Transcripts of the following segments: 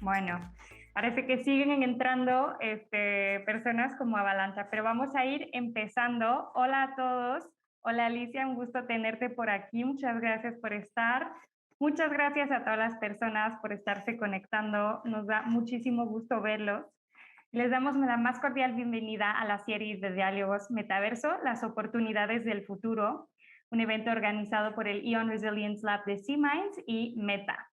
Bueno, parece que siguen entrando personas como avalancha, pero vamos a ir empezando. Hola a todos. Hola Alicia, un gusto tenerte por aquí. Muchas gracias por estar. Muchas gracias a todas las personas por estarse conectando. Nos da muchísimo gusto verlos. Les damos la más cordial bienvenida a la serie de diálogos Metaverso, las oportunidades del futuro, un evento organizado por el Ion Resilience Lab de C-Minds y Meta.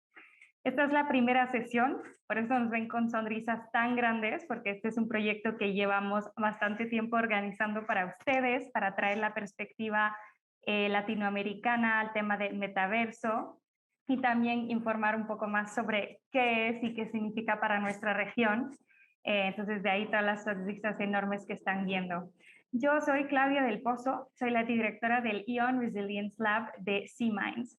Esta es la primera sesión, por eso nos ven con sonrisas tan grandes, porque este es un proyecto que llevamos bastante tiempo organizando para ustedes, para traer la perspectiva latinoamericana al tema del metaverso y también informar un poco más sobre qué es y qué significa para nuestra región. Entonces, de ahí todas las sonrisas enormes que están viendo. Yo soy Claudia del Pozo, soy la directora del Ion Resilience Lab de C-Minds.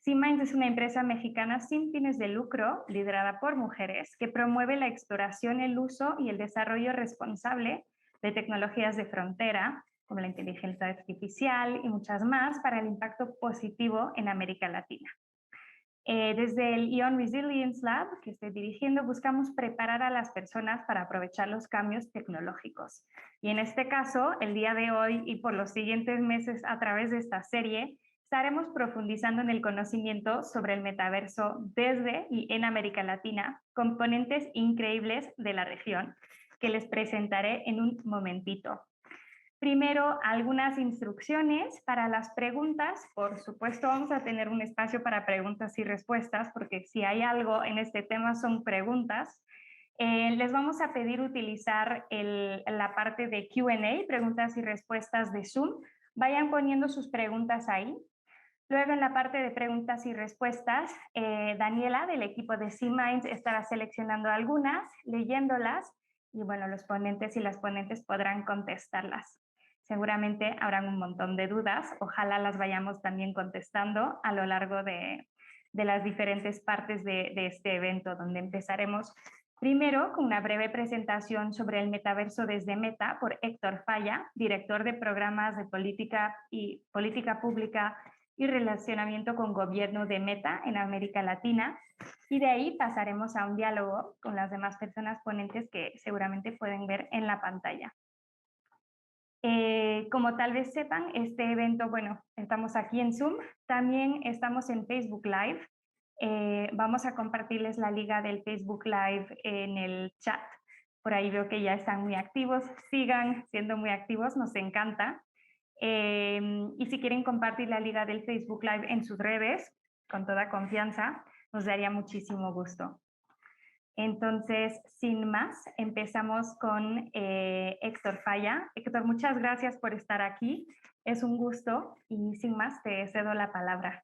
C-Minds es una empresa mexicana sin fines de lucro, liderada por mujeres, que promueve la exploración, el uso y el desarrollo responsable de tecnologías de frontera, como la inteligencia artificial y muchas más, para el impacto positivo en América Latina. Desde el Ion Resilience Lab, que estoy dirigiendo, buscamos preparar a las personas para aprovechar los cambios tecnológicos. Y en este caso, el día de hoy y por los siguientes meses a través de esta serie, estaremos profundizando en el conocimiento sobre el metaverso desde y en América Latina, componentes increíbles de la región, que les presentaré en un momentito. Primero, algunas instrucciones para las preguntas. Por supuesto, vamos a tener un espacio para preguntas y respuestas, porque si hay algo en este tema son preguntas. Les vamos a pedir utilizar la parte de Q&A, preguntas y respuestas de Zoom. Vayan poniendo sus preguntas ahí. Luego, en la parte de preguntas y respuestas, Daniela, del equipo de C-Minds, estará seleccionando algunas, leyéndolas, y bueno, los ponentes y las ponentes podrán contestarlas. Seguramente habrán un montón de dudas, ojalá las vayamos también contestando a lo largo de las diferentes partes de este evento, donde empezaremos primero con una breve presentación sobre el metaverso desde Meta por Héctor Falla, director de programas de política pública y relacionamiento con gobierno de Meta en América Latina. Y de ahí pasaremos a un diálogo con las demás personas ponentes que seguramente pueden ver en la pantalla. Como tal vez sepan, este evento, bueno, estamos aquí en Zoom, también estamos en Facebook Live. Vamos a compartirles la liga del Facebook Live en el chat. Por ahí veo que ya están muy activos. Sigan siendo muy activos, nos encanta. Y si quieren compartir la liga del Facebook Live en sus redes, con toda confianza, nos daría muchísimo gusto. Entonces, sin más, empezamos con Héctor Falla. Héctor, muchas gracias por estar aquí. Es un gusto y sin más, te cedo la palabra.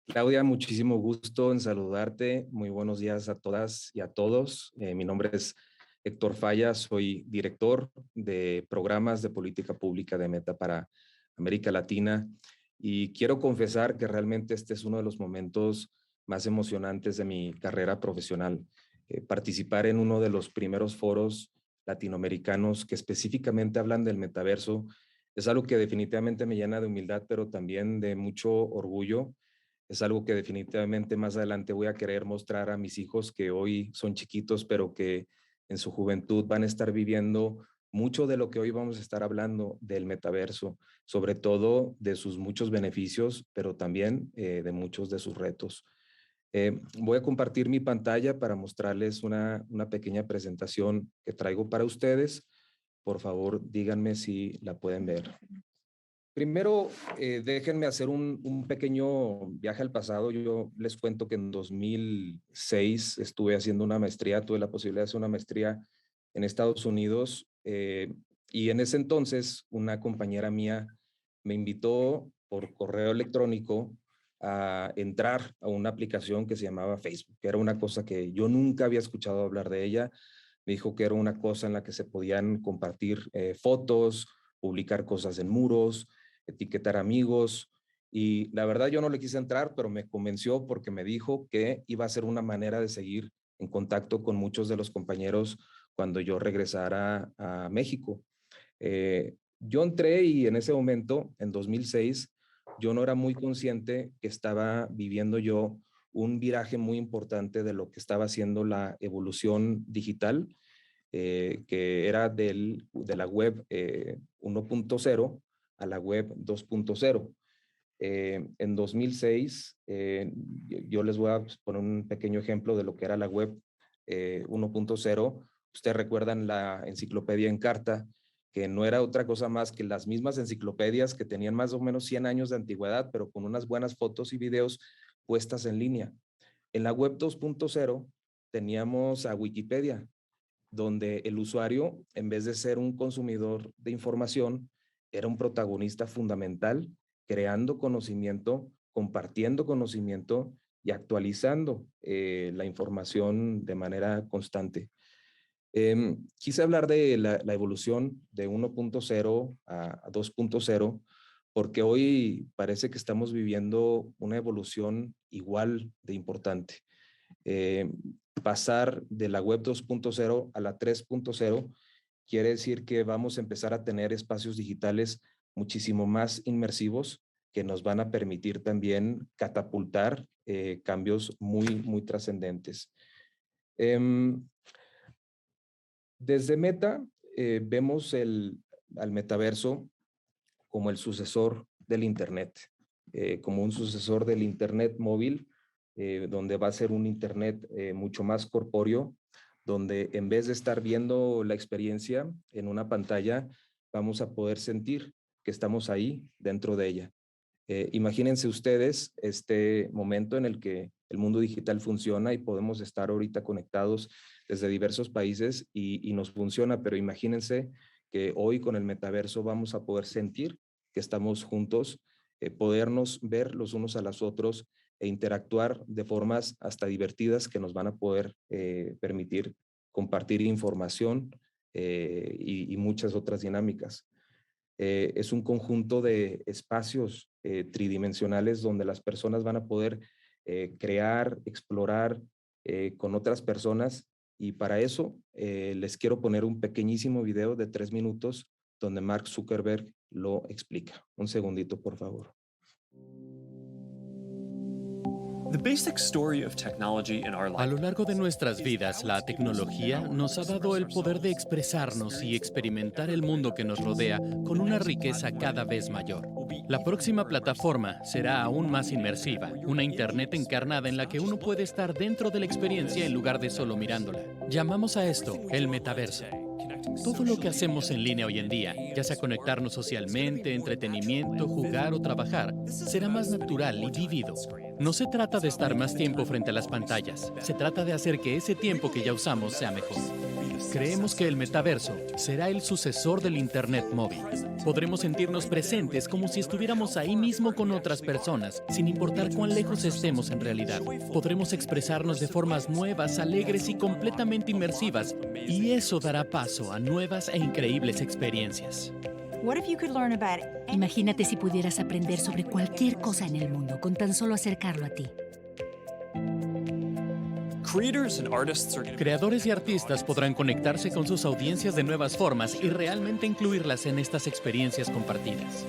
Claudia, muchísimo gusto en saludarte. Muy buenos días a todas y a todos. Mi nombre es Héctor Falla, soy director de programas de política pública de Meta para América Latina y quiero confesar que realmente este es uno de los momentos más emocionantes de mi carrera profesional. Participar en uno de los primeros foros latinoamericanos que específicamente hablan del metaverso es algo que definitivamente me llena de humildad, pero también de mucho orgullo. Es algo que definitivamente más adelante voy a querer mostrar a mis hijos que hoy son chiquitos, pero que en su juventud van a estar viviendo mucho de lo que hoy vamos a estar hablando del metaverso, sobre todo de sus muchos beneficios, pero también de muchos de sus retos. Voy a compartir mi pantalla para mostrarles una pequeña presentación que traigo para ustedes. Por favor, díganme si la pueden ver. Primero, déjenme hacer un pequeño viaje al pasado. Yo les cuento que en 2006 estuve haciendo una maestría, tuve la posibilidad de hacer una maestría en Estados Unidos y en ese entonces una compañera mía me invitó por correo electrónico a entrar a una aplicación que se llamaba Facebook, que era una cosa que yo nunca había escuchado hablar de ella. Me dijo que era una cosa en la que se podían compartir fotos, publicar cosas en muros, etiquetar amigos, y la verdad yo no le quise entrar, pero me convenció porque me dijo que iba a ser una manera de seguir en contacto con muchos de los compañeros cuando yo regresara a México. Yo entré y en ese momento, en 2006, yo no era muy consciente que estaba viviendo yo un viraje muy importante de lo que estaba haciendo la evolución digital, que era de la web 1.0 a la web 2.0. En 2006, yo les voy a poner un pequeño ejemplo de lo que era la web 1.0. Ustedes recuerdan la enciclopedia Encarta, que no era otra cosa más que las mismas enciclopedias que tenían más o menos 100 años de antigüedad, pero con unas buenas fotos y videos puestas en línea. En la web 2.0 teníamos a Wikipedia, donde el usuario, en vez de ser un consumidor de información, era un protagonista fundamental, creando conocimiento, compartiendo conocimiento y actualizando la información de manera constante. Quise hablar de la evolución de 1.0 a 2.0 porque hoy parece que estamos viviendo una evolución igual de importante. Pasar de la web 2.0 a la 3.0 quiere decir que vamos a empezar a tener espacios digitales muchísimo más inmersivos que nos van a permitir también catapultar cambios muy trascendentes. Desde Meta vemos al metaverso como el sucesor del Internet, como un sucesor del Internet móvil, donde va a ser un Internet mucho más corpóreo, donde en vez de estar viendo la experiencia en una pantalla, vamos a poder sentir que estamos ahí dentro de ella. Imagínense ustedes este momento en el que el mundo digital funciona y podemos estar ahorita conectados desde diversos países y nos funciona, pero imagínense que hoy con el metaverso vamos a poder sentir que estamos juntos, podernos ver los unos a los otros e interactuar de formas hasta divertidas que nos van a poder permitir compartir información y muchas otras dinámicas. Es un conjunto de espacios tridimensionales donde las personas van a poder crear, explorar con otras personas y para eso les quiero poner un pequeñísimo video de 3 minutos donde Mark Zuckerberg lo explica. Un segundito, por favor. A lo largo de nuestras vidas, la tecnología nos ha dado el poder de expresarnos y experimentar el mundo que nos rodea con una riqueza cada vez mayor. La próxima plataforma será aún más inmersiva, una Internet encarnada en la que uno puede estar dentro de la experiencia en lugar de solo mirándola. Llamamos a esto el metaverso. Todo lo que hacemos en línea hoy en día, ya sea conectarnos socialmente, entretenimiento, jugar o trabajar, será más natural y vívido. No se trata de estar más tiempo frente a las pantallas, se trata de hacer que ese tiempo que ya usamos sea mejor. Creemos que el metaverso será el sucesor del Internet móvil. Podremos sentirnos presentes como si estuviéramos ahí mismo con otras personas, sin importar cuán lejos estemos en realidad. Podremos expresarnos de formas nuevas, alegres y completamente inmersivas, y eso dará paso a nuevas e increíbles experiencias. Imagínate si pudieras aprender sobre cualquier cosa en el mundo con tan solo acercarlo a ti. Creadores y artistas podrán conectarse con sus audiencias de nuevas formas y realmente incluirlas en estas experiencias compartidas.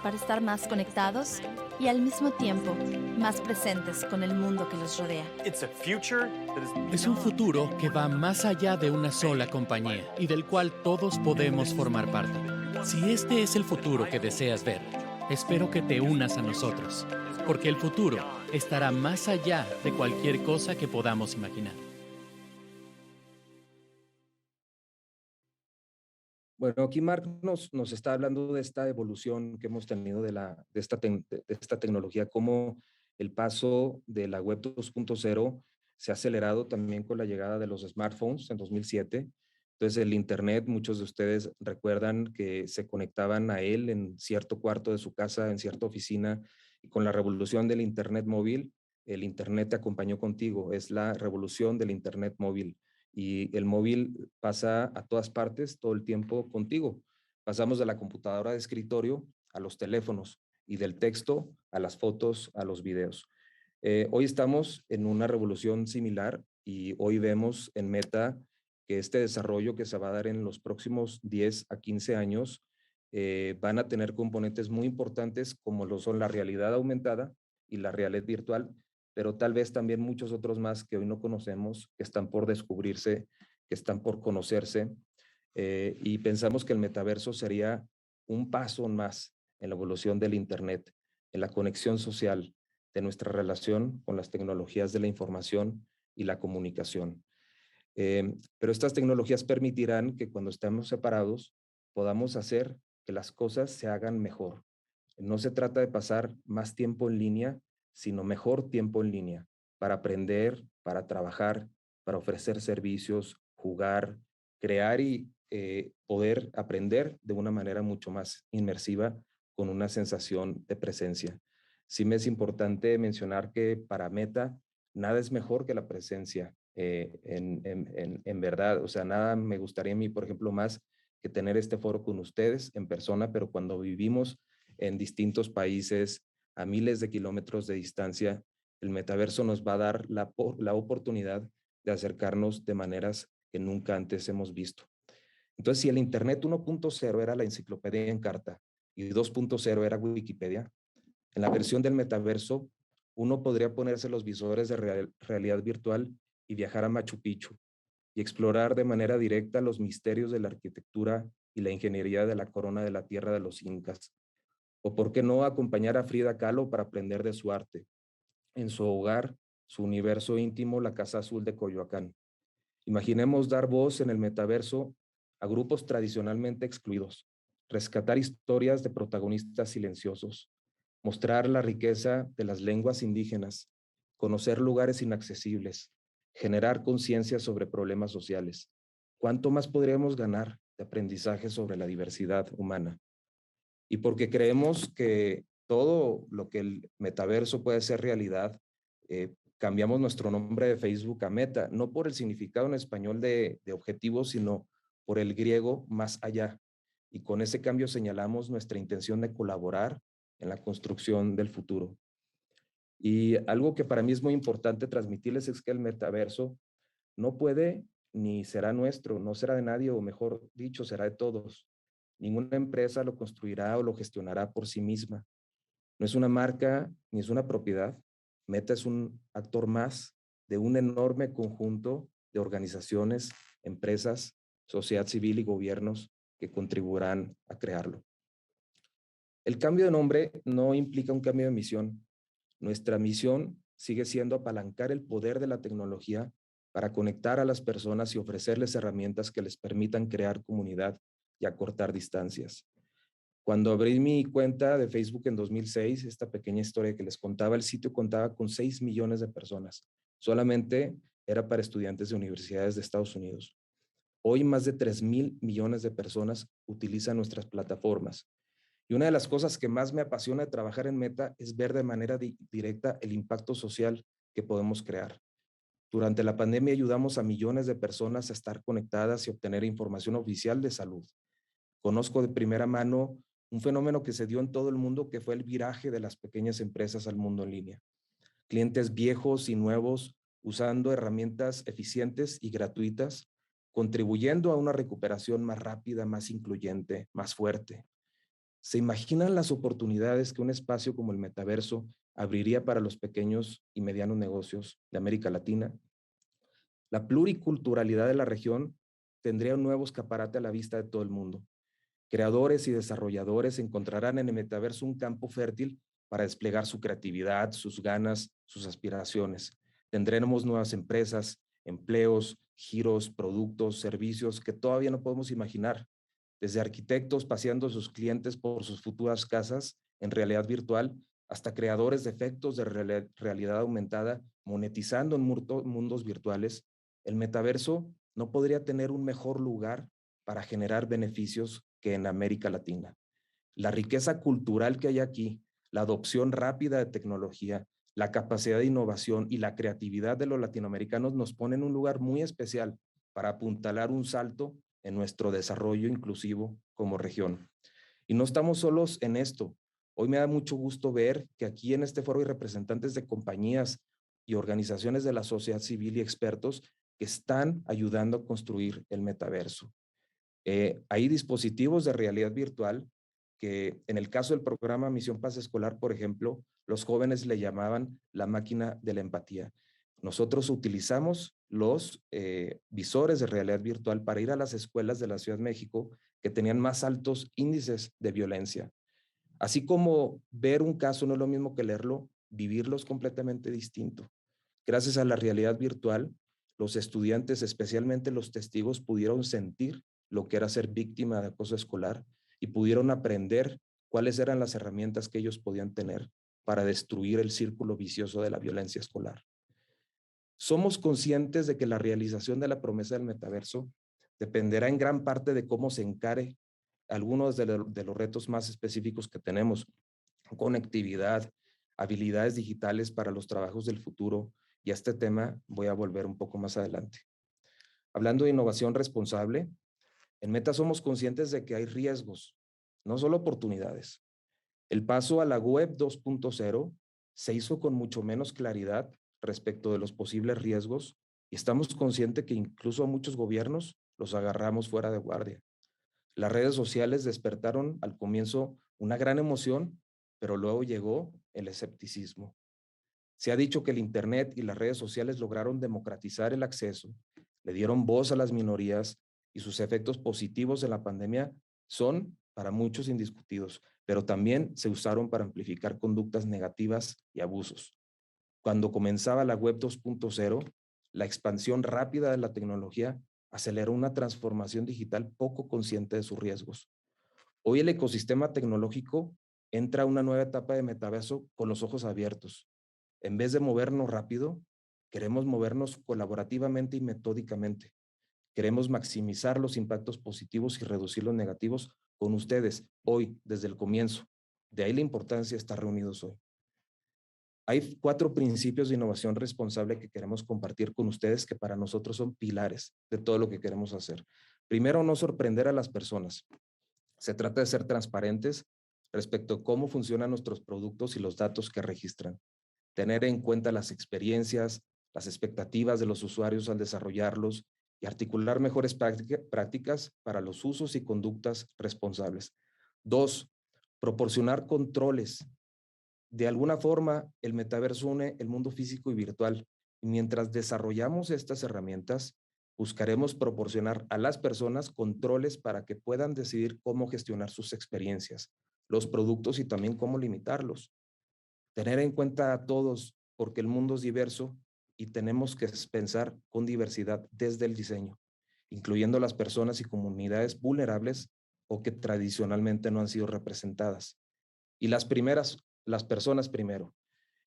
Para estar más conectados y al mismo tiempo más presentes con el mundo que los rodea. Es un futuro que va más allá de una sola compañía y del cual todos podemos formar parte. Si este es el futuro que deseas ver, espero que te unas a nosotros, porque el futuro estará más allá de cualquier cosa que podamos imaginar. Bueno, aquí Mark nos está hablando de esta evolución que hemos tenido de esta tecnología, cómo el paso de la web 2.0 se ha acelerado también con la llegada de los smartphones en 2007. Entonces el Internet, muchos de ustedes recuerdan que se conectaban a él en cierto cuarto de su casa, en cierta oficina, y con la revolución del Internet móvil, el Internet te acompañó contigo, es la revolución del Internet móvil. Y el móvil pasa a todas partes todo el tiempo contigo. Pasamos de la computadora de escritorio a los teléfonos y del texto a las fotos, a los videos. Hoy estamos en una revolución similar y hoy vemos en Meta que este desarrollo que se va a dar en los próximos 10 a 15 años van a tener componentes muy importantes como lo son la realidad aumentada y la realidad virtual, pero tal vez también muchos otros más que hoy no conocemos, que están por descubrirse, que están por conocerse, y pensamos que el metaverso sería un paso más en la evolución del Internet, en la conexión social de nuestra relación con las tecnologías de la información y la comunicación. Pero estas tecnologías permitirán que cuando estemos separados podamos hacer que las cosas se hagan mejor. No se trata de pasar más tiempo en línea, sino mejor tiempo en línea para aprender, para trabajar, para ofrecer servicios, jugar, crear y poder aprender de una manera mucho más inmersiva con una sensación de presencia. Sí me es importante mencionar que para Meta nada es mejor que la presencia en verdad. O sea, nada me gustaría a mí, por ejemplo, más que tener este foro con ustedes en persona, pero cuando vivimos en distintos países a miles de kilómetros de distancia, el metaverso nos va a dar la oportunidad de acercarnos de maneras que nunca antes hemos visto. Entonces, si el Internet 1.0 era la enciclopedia en carta y 2.0 era Wikipedia, en la versión del metaverso, uno podría ponerse los visores de realidad virtual y viajar a Machu Picchu y explorar de manera directa los misterios de la arquitectura y la ingeniería de la corona de la tierra de los incas. O por qué no acompañar a Frida Kahlo para aprender de su arte, en su hogar, su universo íntimo, la Casa Azul de Coyoacán. Imaginemos dar voz en el metaverso a grupos tradicionalmente excluidos, rescatar historias de protagonistas silenciosos, mostrar la riqueza de las lenguas indígenas, conocer lugares inaccesibles, generar conciencia sobre problemas sociales. ¿Cuánto más podríamos ganar de aprendizaje sobre la diversidad humana? Y porque creemos que todo lo que el metaverso puede ser realidad, cambiamos nuestro nombre de Facebook a Meta, no por el significado en español de objetivo, sino por el griego más allá. Y con ese cambio señalamos nuestra intención de colaborar en la construcción del futuro. Y algo que para mí es muy importante transmitirles es que el metaverso no puede ni será nuestro, no será de nadie, o mejor dicho, será de todos. Ninguna empresa lo construirá o lo gestionará por sí misma. No es una marca ni es una propiedad. Meta es un actor más de un enorme conjunto de organizaciones, empresas, sociedad civil y gobiernos que contribuirán a crearlo. El cambio de nombre no implica un cambio de misión. Nuestra misión sigue siendo apalancar el poder de la tecnología para conectar a las personas y ofrecerles herramientas que les permitan crear comunidad y acortar distancias. Cuando abrí mi cuenta de Facebook en 2006, esta pequeña historia que les contaba, el sitio contaba con 6 millones de personas. Solamente era para estudiantes de universidades de Estados Unidos. Hoy más de 3,000 millones de personas utilizan nuestras plataformas. Y una de las cosas que más me apasiona de trabajar en Meta es ver de manera directa el impacto social que podemos crear. Durante la pandemia ayudamos a millones de personas a estar conectadas y obtener información oficial de salud. Conozco de primera mano un fenómeno que se dio en todo el mundo, que fue el viraje de las pequeñas empresas al mundo en línea. Clientes viejos y nuevos usando herramientas eficientes y gratuitas, contribuyendo a una recuperación más rápida, más incluyente, más fuerte. ¿Se imaginan las oportunidades que un espacio como el metaverso abriría para los pequeños y medianos negocios de América Latina? La pluriculturalidad de la región tendría un nuevo escaparate a la vista de todo el mundo. Creadores y desarrolladores encontrarán en el metaverso un campo fértil para desplegar su creatividad, sus ganas, sus aspiraciones. Tendremos nuevas empresas, empleos, giros, productos, servicios que todavía no podemos imaginar. Desde arquitectos paseando a sus clientes por sus futuras casas en realidad virtual, hasta creadores de efectos de realidad aumentada monetizando en mundos virtuales, el metaverso no podría tener un mejor lugar para generar beneficios que en América Latina. La riqueza cultural que hay aquí, la adopción rápida de tecnología, la capacidad de innovación y la creatividad de los latinoamericanos nos ponen en un lugar muy especial para apuntalar un salto en nuestro desarrollo inclusivo como región. Y no estamos solos en esto. Hoy me da mucho gusto ver que aquí en este foro hay representantes de compañías y organizaciones de la sociedad civil y expertos que están ayudando a construir el metaverso. Hay dispositivos de realidad virtual que en el caso del programa Misión Paz Escolar, por ejemplo, los jóvenes le llamaban la máquina de la empatía. Nosotros utilizamos los visores de realidad virtual para ir a las escuelas de la Ciudad de México que tenían más altos índices de violencia. Así como ver un caso no es lo mismo que leerlo, vivirlo es completamente distinto. Gracias a la realidad virtual, los estudiantes, especialmente los testigos, pudieron sentir lo que era ser víctima de acoso escolar y pudieron aprender cuáles eran las herramientas que ellos podían tener para destruir el círculo vicioso de la violencia escolar. Somos conscientes de que la realización de la promesa del metaverso dependerá en gran parte de cómo se encare algunos de los retos más específicos que tenemos: conectividad, habilidades digitales para los trabajos del futuro, y a este tema voy a volver un poco más adelante. Hablando de innovación responsable, en Meta somos conscientes de que hay riesgos, no solo oportunidades. El paso a la web 2.0 se hizo con mucho menos claridad respecto de los posibles riesgos y estamos conscientes que incluso a muchos gobiernos los agarramos fuera de guardia. Las redes sociales despertaron al comienzo una gran emoción, pero luego llegó el escepticismo. Se ha dicho que el Internet y las redes sociales lograron democratizar el acceso, le dieron voz a las minorías y sus efectos positivos en la pandemia son para muchos indiscutidos, pero también se usaron para amplificar conductas negativas y abusos. Cuando comenzaba la web 2.0, la expansión rápida de la tecnología aceleró una transformación digital poco consciente de sus riesgos. Hoy el ecosistema tecnológico entra a una nueva etapa de metaverso con los ojos abiertos. En vez de movernos rápido, queremos movernos colaborativamente y metódicamente. Queremos maximizar los impactos positivos y reducir los negativos con ustedes hoy, desde el comienzo. De ahí la importancia de estar reunidos hoy. Hay 4 principios de innovación responsable que queremos compartir con ustedes que para nosotros son pilares de todo lo que queremos hacer. Primero, no sorprender a las personas. Se trata de ser transparentes respecto a cómo funcionan nuestros productos y los datos que registran. Tener en cuenta las experiencias, las expectativas de los usuarios al desarrollarlos y articular mejores prácticas para los usos y conductas responsables. 2, proporcionar controles. De alguna forma, el metaverso une el mundo físico y virtual. Y mientras desarrollamos estas herramientas, buscaremos proporcionar a las personas controles para que puedan decidir cómo gestionar sus experiencias, los productos y también cómo limitarlos. Tener en cuenta a todos, porque el mundo es diverso y tenemos que pensar con diversidad desde el diseño, incluyendo las personas y comunidades vulnerables o que tradicionalmente no han sido representadas. Y las personas primero.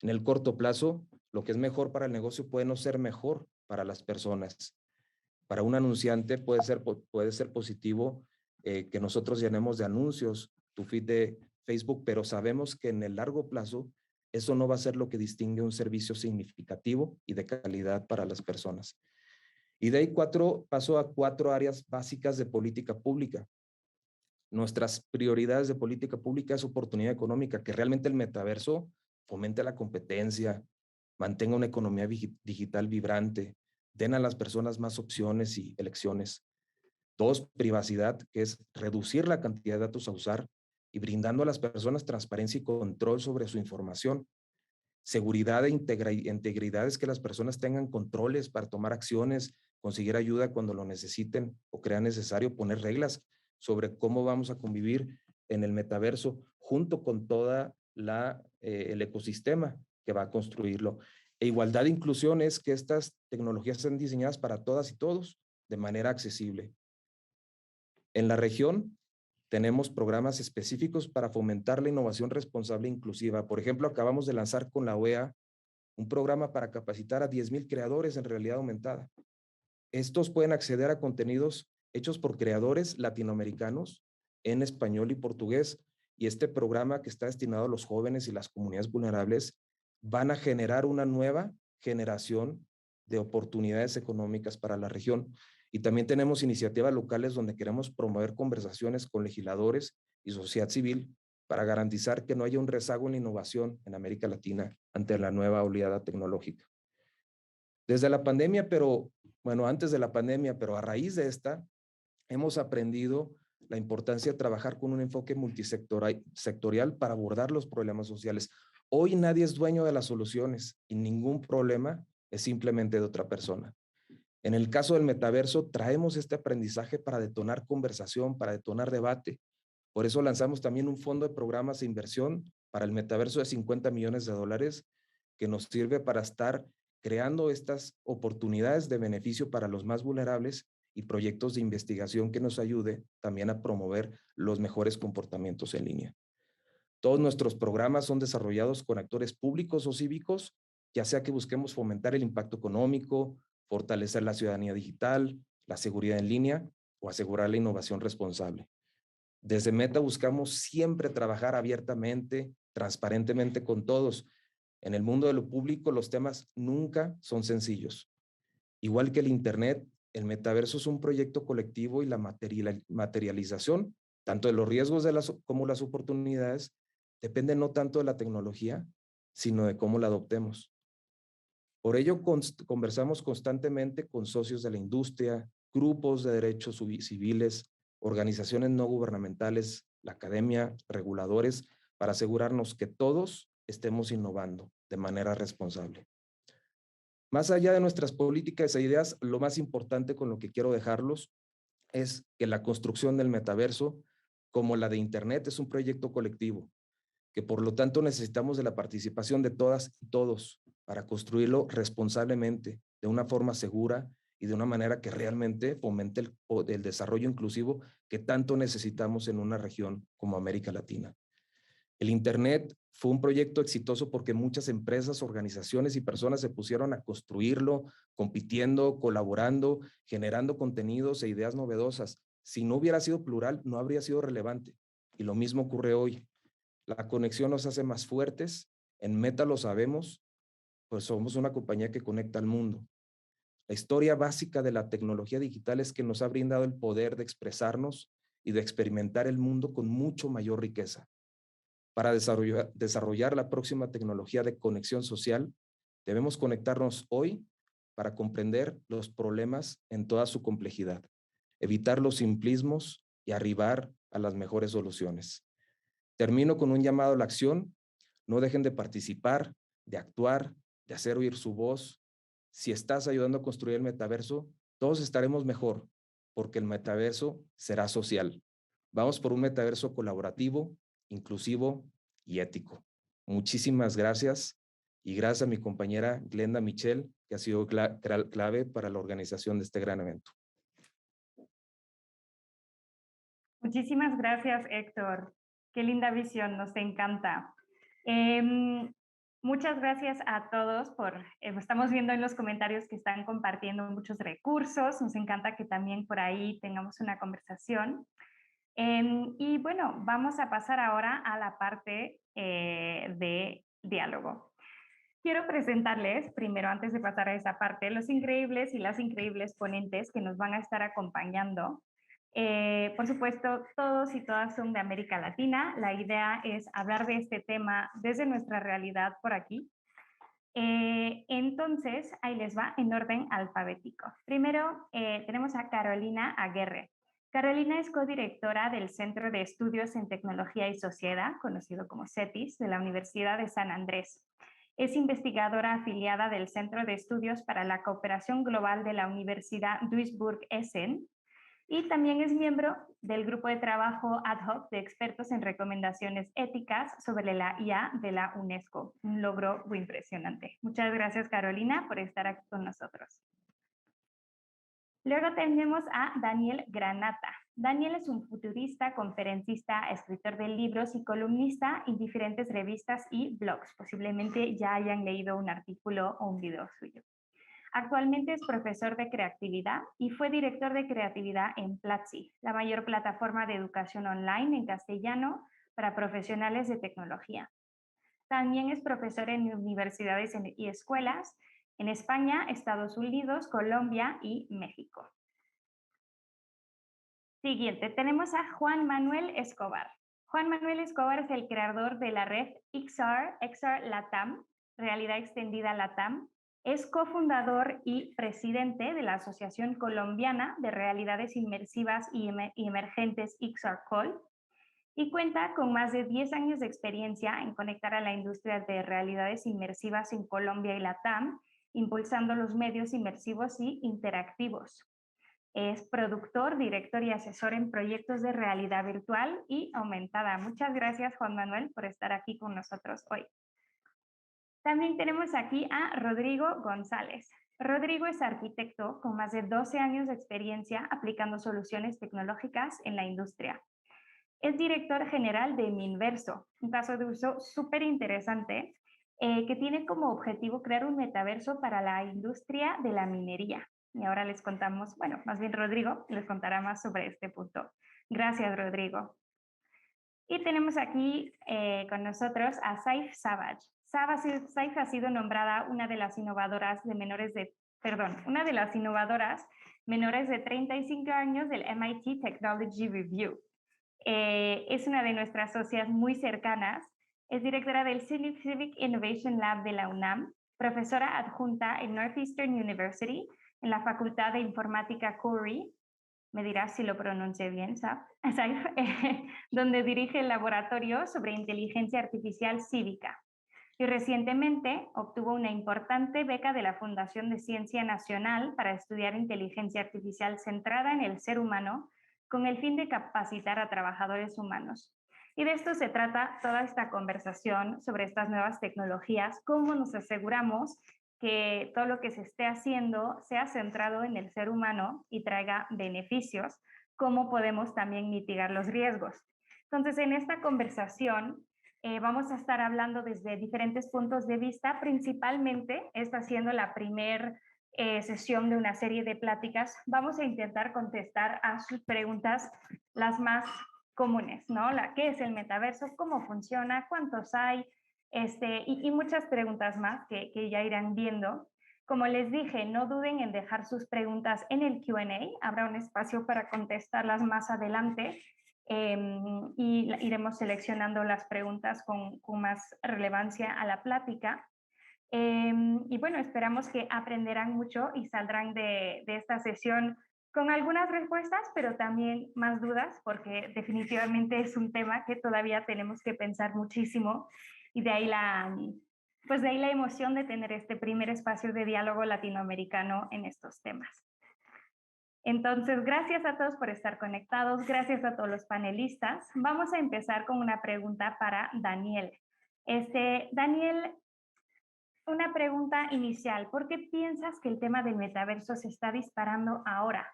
En el corto plazo, lo que es mejor para el negocio puede no ser mejor para las personas. Para un anunciante puede ser positivo que nosotros llenemos de anuncios tu feed de Facebook, pero sabemos que en el largo plazo eso no va a ser lo que distingue un servicio significativo y de calidad para las personas. Y de ahí paso a 4 áreas básicas de política pública. Nuestras prioridades de política pública es oportunidad económica, que realmente el metaverso fomente la competencia, mantenga una economía digital vibrante, den a las personas más opciones y elecciones. 2, privacidad, que es reducir la cantidad de datos a usar y brindando a las personas transparencia y control sobre su información. Seguridad e integridad es que las personas tengan controles para tomar acciones, conseguir ayuda cuando lo necesiten o crean necesario, poner reglas sobre cómo vamos a convivir en el metaverso junto con toda el ecosistema que va a construirlo. E igualdad e inclusión es que estas tecnologías sean diseñadas para todas y todos de manera accesible. En la región tenemos programas específicos para fomentar la innovación responsable e inclusiva. Por ejemplo, acabamos de lanzar con la OEA un programa para capacitar a 10,000 creadores en realidad aumentada. Estos pueden acceder a contenidos hechos por creadores latinoamericanos en español y portugués, y este programa, que está destinado a los jóvenes y las comunidades vulnerables, van a generar una nueva generación de oportunidades económicas para la región. Y también tenemos iniciativas locales donde queremos promover conversaciones con legisladores y sociedad civil para garantizar que no haya un rezago en la innovación en América Latina ante la nueva oleada tecnológica. Desde la pandemia, antes de la pandemia, pero a raíz de esta, hemos aprendido la importancia de trabajar con un enfoque multisectorial para abordar los problemas sociales. Hoy nadie es dueño de las soluciones y ningún problema es simplemente de otra persona. En el caso del metaverso, traemos este aprendizaje para detonar conversación, para detonar debate. Por eso lanzamos también un fondo de programas de inversión para el metaverso de $50 millones que nos sirve para estar creando estas oportunidades de beneficio para los más vulnerables y proyectos de investigación que nos ayude también a promover los mejores comportamientos en línea. Todos nuestros programas son desarrollados con actores públicos o cívicos, ya sea que busquemos fomentar el impacto económico, fortalecer la ciudadanía digital, la seguridad en línea o asegurar la innovación responsable. Desde Meta buscamos siempre trabajar abiertamente, transparentemente con todos. En el mundo de lo público, los temas nunca son sencillos. Igual que el Internet, el metaverso es un proyecto colectivo y la materialización, tanto de los riesgos como las oportunidades, depende no tanto de la tecnología, sino de cómo la adoptemos. Por ello, conversamos constantemente con socios de la industria, grupos de derechos civiles, organizaciones no gubernamentales, la academia, reguladores, para asegurarnos que todos estemos innovando de manera responsable. Más allá de nuestras políticas e ideas, lo más importante con lo que quiero dejarlos es que la construcción del metaverso, como la de Internet, es un proyecto colectivo, que por lo tanto necesitamos de la participación de todas y todos para construirlo responsablemente, de una forma segura y de una manera que realmente fomente el desarrollo inclusivo que tanto necesitamos en una región como América Latina. El Internet fue un proyecto exitoso porque muchas empresas, organizaciones y personas se pusieron a construirlo, compitiendo, colaborando, generando contenidos e ideas novedosas. Si no hubiera sido plural, no habría sido relevante. Y lo mismo ocurre hoy. La conexión nos hace más fuertes. En Meta lo sabemos, pues somos una compañía que conecta al mundo. La historia básica de la tecnología digital es que nos ha brindado el poder de expresarnos y de experimentar el mundo con mucho mayor riqueza. Para desarrollar la próxima tecnología de conexión social, debemos conectarnos hoy para comprender los problemas en toda su complejidad, evitar los simplismos y arribar a las mejores soluciones. Termino con un llamado a la acción. No dejen de participar, de actuar, de hacer oír su voz. Si estás ayudando a construir el metaverso, todos estaremos mejor, porque el metaverso será social. Vamos por un metaverso colaborativo, inclusivo y ético. Muchísimas gracias y gracias a mi compañera Glenda Michel, que ha sido clave para la organización de este gran evento. Muchísimas gracias, Héctor. Qué linda visión, nos encanta. Muchas gracias a todos estamos viendo en los comentarios que están compartiendo muchos recursos, nos encanta que también por ahí tengamos una conversación. Y bueno, vamos a pasar ahora a la parte de diálogo. Quiero presentarles, primero, antes de pasar a esa parte, los increíbles y las increíbles ponentes que nos van a estar acompañando. Por supuesto, todos y todas son de América Latina. La idea es hablar de este tema desde nuestra realidad por aquí. Entonces, ahí les va en orden alfabético. Primero, tenemos a Carolina Aguerre. Carolina es codirectora del Centro de Estudios en Tecnología y Sociedad, conocido como CETIS, de la Universidad de San Andrés. Es investigadora afiliada del Centro de Estudios para la Cooperación Global de la Universidad Duisburg-Essen y también es miembro del grupo de trabajo ad hoc de expertos en recomendaciones éticas sobre la IA de la UNESCO. Un logro muy impresionante. Muchas gracias, Carolina, por estar aquí con nosotros. Luego tenemos a Daniel Granata. Daniel es un futurista, conferencista, escritor de libros y columnista en diferentes revistas y blogs. Posiblemente ya hayan leído un artículo o un video suyo. Actualmente es profesor de creatividad y fue director de creatividad en Platzi, la mayor plataforma de educación online en castellano para profesionales de tecnología. También es profesor en universidades y escuelas en España, Estados Unidos, Colombia y México. Siguiente, tenemos a Juan Manuel Escobar. Juan Manuel Escobar es el creador de la red XR Latam, Realidad Extendida Latam, Es cofundador y presidente de la Asociación Colombiana de Realidades Inmersivas y Emergentes XRCOL y cuenta con más de 10 años de experiencia en conectar a la industria de realidades inmersivas en Colombia y Latam, impulsando los medios inmersivos y interactivos. Es productor, director y asesor en proyectos de realidad virtual y aumentada. Muchas gracias, Juan Manuel, por estar aquí con nosotros hoy. También tenemos aquí a Rodrigo González. Rodrigo es arquitecto con más de 12 años de experiencia aplicando soluciones tecnológicas en la industria. Es director general de Minverso, un caso de uso súper interesante que tiene como objetivo crear un metaverso para la industria de la minería. Y ahora les contamos, bueno, más bien Rodrigo les contará más sobre este punto. Gracias, Rodrigo. Y tenemos aquí con nosotros a Saif Savage. Saif ha sido nombrada una de las innovadoras menores de 35 años del MIT Technology Review. Es una de nuestras socias muy cercanas. Es directora del Civic Innovation Lab de la UNAM, profesora adjunta en Northeastern University, en la Facultad de Informática Curie, me dirás si lo pronuncie bien, Saif, donde dirige el laboratorio sobre inteligencia artificial cívica. Y recientemente obtuvo una importante beca de la Fundación de Ciencia Nacional para estudiar inteligencia artificial centrada en el ser humano, con el fin de capacitar a trabajadores humanos. Y de esto se trata toda esta conversación sobre estas nuevas tecnologías, cómo nos aseguramos que todo lo que se esté haciendo sea centrado en el ser humano y traiga beneficios, cómo podemos también mitigar los riesgos. Entonces, en esta conversación vamos a estar hablando desde diferentes puntos de vista, principalmente esta siendo la primera sesión de una serie de pláticas. Vamos a intentar contestar a sus preguntas las más comunes, ¿no? ¿Qué es el metaverso? ¿Cómo funciona? ¿Cuántos hay? Y muchas preguntas más que ya irán viendo. Como les dije, no duden en dejar sus preguntas en el Q&A. Habrá un espacio para contestarlas más adelante y iremos seleccionando las preguntas con más relevancia a la plática. Y bueno, esperamos que aprenderán mucho y saldrán de esta sesión con algunas respuestas, pero también más dudas, porque definitivamente es un tema que todavía tenemos que pensar muchísimo y de ahí la emoción de tener este primer espacio de diálogo latinoamericano en estos temas. Entonces, gracias a todos por estar conectados, gracias a todos los panelistas. Vamos a empezar con una pregunta para Daniel. Daniel, una pregunta inicial. ¿Por qué piensas que el tema del metaverso se está disparando ahora?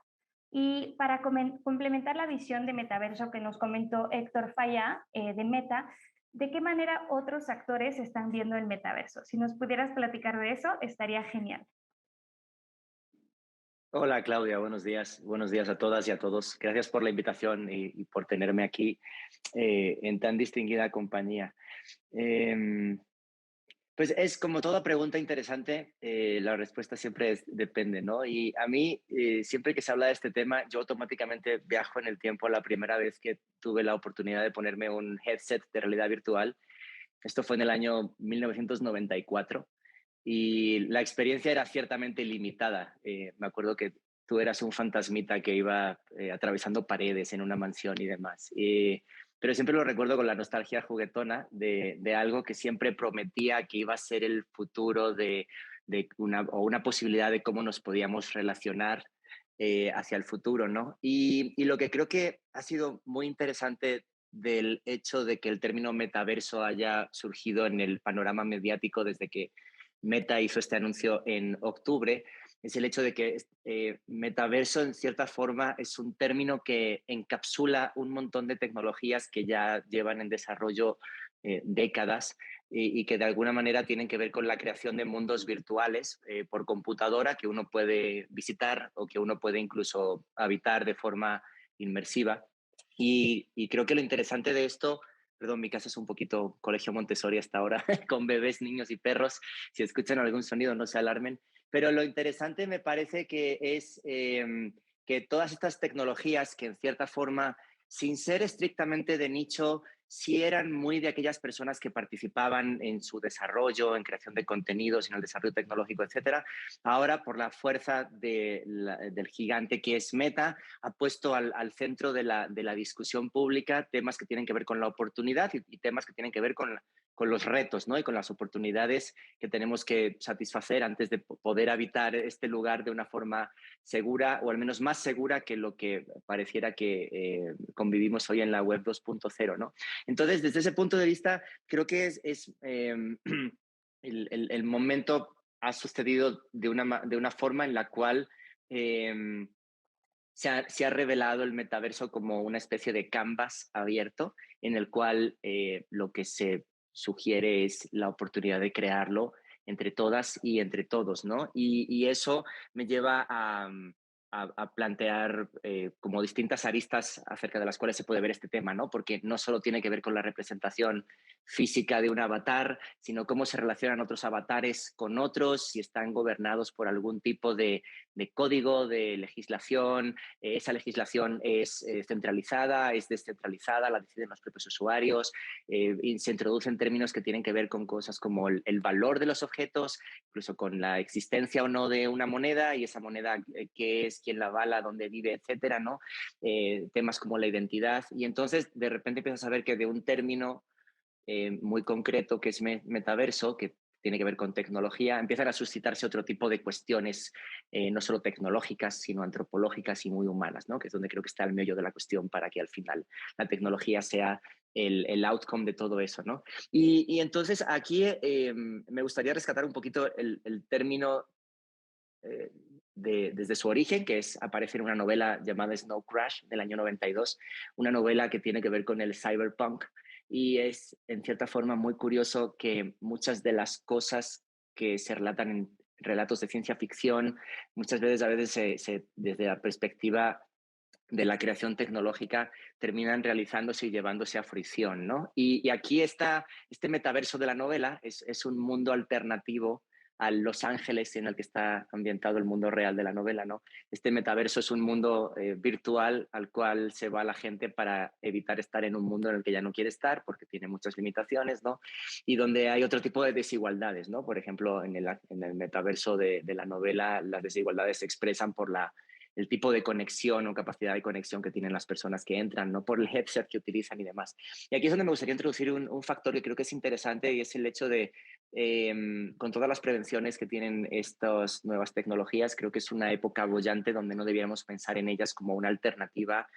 Y para complementar la visión de metaverso que nos comentó Héctor Falla de Meta, ¿de qué manera otros actores están viendo el metaverso? Si nos pudieras platicar de eso, estaría genial. Hola Claudia, buenos días. Buenos días a todas y a todos. Gracias por la invitación y por tenerme aquí en tan distinguida compañía. Pues es como toda pregunta interesante, la respuesta siempre depende, ¿no? Y a mí, siempre que se habla de este tema, yo automáticamente viajo en el tiempo. La primera vez que tuve la oportunidad de ponerme un headset de realidad virtual, esto fue en el año 1994, y la experiencia era ciertamente limitada. Me acuerdo que tú eras un fantasmita que iba atravesando paredes en una mansión y demás. Pero siempre lo recuerdo con la nostalgia juguetona de algo que siempre prometía que iba a ser el futuro o una posibilidad de cómo nos podíamos relacionar hacia el futuro, ¿no? Y lo que creo que ha sido muy interesante del hecho de que el término metaverso haya surgido en el panorama mediático desde que Meta hizo este anuncio en octubre, es el hecho de que metaverso en cierta forma es un término que encapsula un montón de tecnologías que ya llevan en desarrollo décadas y que de alguna manera tienen que ver con la creación de mundos virtuales por computadora que uno puede visitar o que uno puede incluso habitar de forma inmersiva. Y creo que lo interesante de esto, perdón, mi casa es un poquito colegio Montessori hasta ahora, con bebés, niños y perros. Si escuchan algún sonido, no se alarmen. Pero lo interesante me parece que es que todas estas tecnologías que en cierta forma, sin ser estrictamente de nicho, sí eran muy de aquellas personas que participaban en su desarrollo, en creación de contenidos, en el desarrollo tecnológico, etcétera. Ahora, por la fuerza del gigante que es Meta, ha puesto al centro de la discusión pública temas que tienen que ver con la oportunidad y temas que tienen que ver con los retos, ¿no? Y con las oportunidades que tenemos que satisfacer antes de poder habitar este lugar de una forma segura, o al menos más segura que lo que pareciera que convivimos hoy en la web 2.0, ¿no? Entonces, desde ese punto de vista, creo que el momento ha sucedido de una forma en la cual se ha revelado el metaverso como una especie de canvas abierto en el cual lo que se sugiere es la oportunidad de crearlo entre todas y entre todos, ¿no? Y eso me lleva a plantear como distintas aristas acerca de las cuales se puede ver este tema, ¿no? Porque no solo tiene que ver con la representación física de un avatar, sino cómo se relacionan otros avatares con otros, si están gobernados por algún tipo de código, de legislación, esa legislación es centralizada, es descentralizada, la deciden los propios usuarios, y se introducen términos que tienen que ver con cosas como el valor de los objetos, incluso con la existencia o no de una moneda y esa moneda qué es, quién la avala, dónde vive, etcétera, ¿no? Temas como la identidad. Y entonces de repente empiezas a ver que de un término muy concreto que es metaverso, que tiene que ver con tecnología, empiezan a suscitarse otro tipo de cuestiones, no solo tecnológicas, sino antropológicas y muy humanas, ¿no? Que es donde creo que está el meollo de la cuestión para que al final la tecnología sea el outcome de todo eso, ¿no? Y entonces aquí me gustaría rescatar un poquito el término desde su origen, que aparece en una novela llamada Snow Crash del año 92, una novela que tiene que ver con el cyberpunk, y es en cierta forma muy curioso que muchas de las cosas que se relatan en relatos de ciencia ficción, muchas veces desde la perspectiva de la creación tecnológica terminan realizándose y llevándose a fruición, ¿no? Y aquí está este metaverso de la novela, es un mundo alternativo a Los Ángeles en el que está ambientado el mundo real de la novela, ¿no? Este metaverso es un mundo virtual al cual se va la gente para evitar estar en un mundo en el que ya no quiere estar porque tiene muchas limitaciones, ¿no? Y donde hay otro tipo de desigualdades, ¿no? Por ejemplo, en el metaverso de la novela, las desigualdades se expresan por el tipo de conexión o capacidad de conexión que tienen las personas que entran, no por el headset que utilizan y demás. Y aquí es donde me gustaría introducir un factor que creo que es interesante, y es el hecho de, con todas las prevenciones que tienen estas nuevas tecnologías, creo que es una época bollante donde no debiéramos pensar en ellas como una alternativa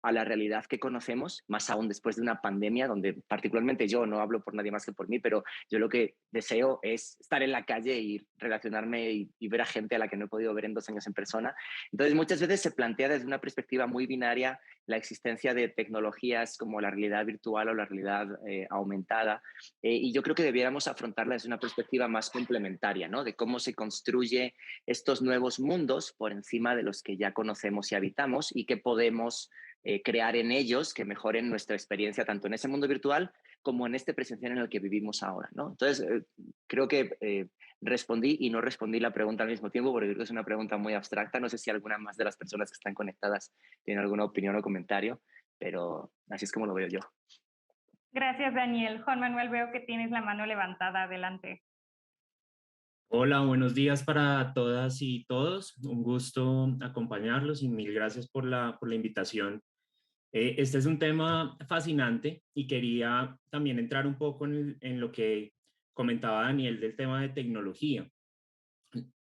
a la realidad que conocemos, más aún después de una pandemia donde particularmente yo, no hablo por nadie más que por mí, pero yo lo que deseo es estar en la calle y relacionarme y ver a gente a la que no he podido ver en 2 años en persona. Entonces muchas veces se plantea desde una perspectiva muy binaria la existencia de tecnologías como la realidad virtual o la realidad aumentada, y yo creo que debiéramos afrontarla desde una perspectiva más complementaria, ¿no? De cómo se construye estos nuevos mundos por encima de los que ya conocemos y habitamos, y que podemos crear en ellos que mejoren nuestra experiencia tanto en ese mundo virtual como en este presencial en el que vivimos ahora, ¿no? Entonces, creo que respondí y no respondí la pregunta al mismo tiempo porque creo que es una pregunta muy abstracta. No sé si alguna más de las personas que están conectadas tienen alguna opinión o comentario, pero así es como lo veo yo. Gracias, Daniel. Juan Manuel, veo que tienes la mano levantada. Adelante. Hola, buenos días para todas y todos. Un gusto acompañarlos y mil gracias por la invitación. Este es un tema fascinante y quería también entrar un poco en lo que comentaba Daniel del tema de tecnología.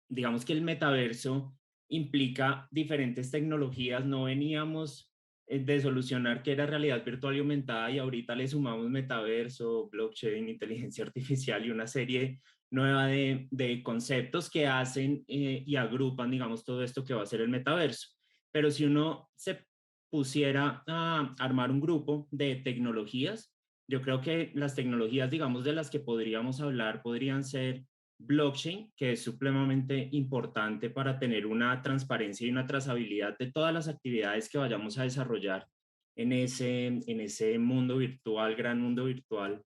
Digamos que el metaverso implica diferentes tecnologías. No veníamos de solucionar qué era realidad virtual y aumentada, y ahorita le sumamos metaverso, blockchain, inteligencia artificial y una serie nueva de conceptos que hacen y agrupan, digamos, todo esto que va a ser el metaverso. Pero si uno se pusiera a armar un grupo de tecnologías, yo creo que las tecnologías, digamos, de las que podríamos hablar podrían ser blockchain, que es supremamente importante para tener una transparencia y una trazabilidad de todas las actividades que vayamos a desarrollar en ese mundo virtual, gran mundo virtual,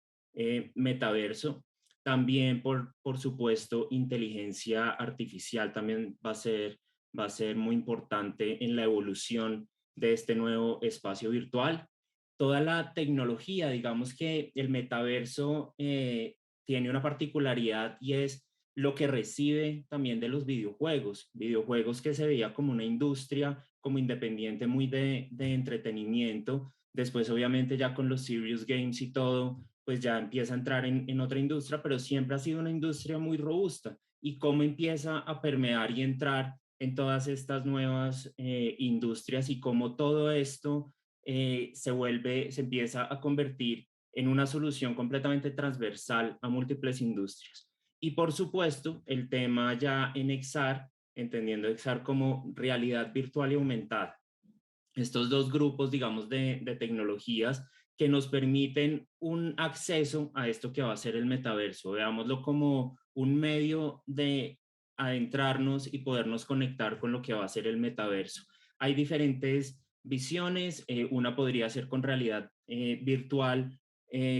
metaverso. También, por supuesto, inteligencia artificial también va a ser muy importante en la evolución de este nuevo espacio virtual. toda la tecnología. Digamos que el metaverso tiene una particularidad y es lo que recibe también de los videojuegos que se veía como una industria, como independiente, muy de entretenimiento. Después, obviamente, ya con los serious games y todo, pues ya empieza a entrar en otra industria, pero siempre ha sido una industria muy robusta. Y cómo empieza a permear y entrar en todas estas nuevas industrias y cómo todo esto se empieza a convertir en una solución completamente transversal a múltiples industrias. Y por supuesto, el tema ya en XR, entendiendo XR como realidad virtual y aumentada. Estos dos grupos, digamos, de tecnologías que nos permiten un acceso a esto que va a ser el metaverso. Veámoslo como un medio de adentrarnos y podernos conectar con lo que va a ser el metaverso. Hay diferentes visiones, una podría ser con realidad virtual,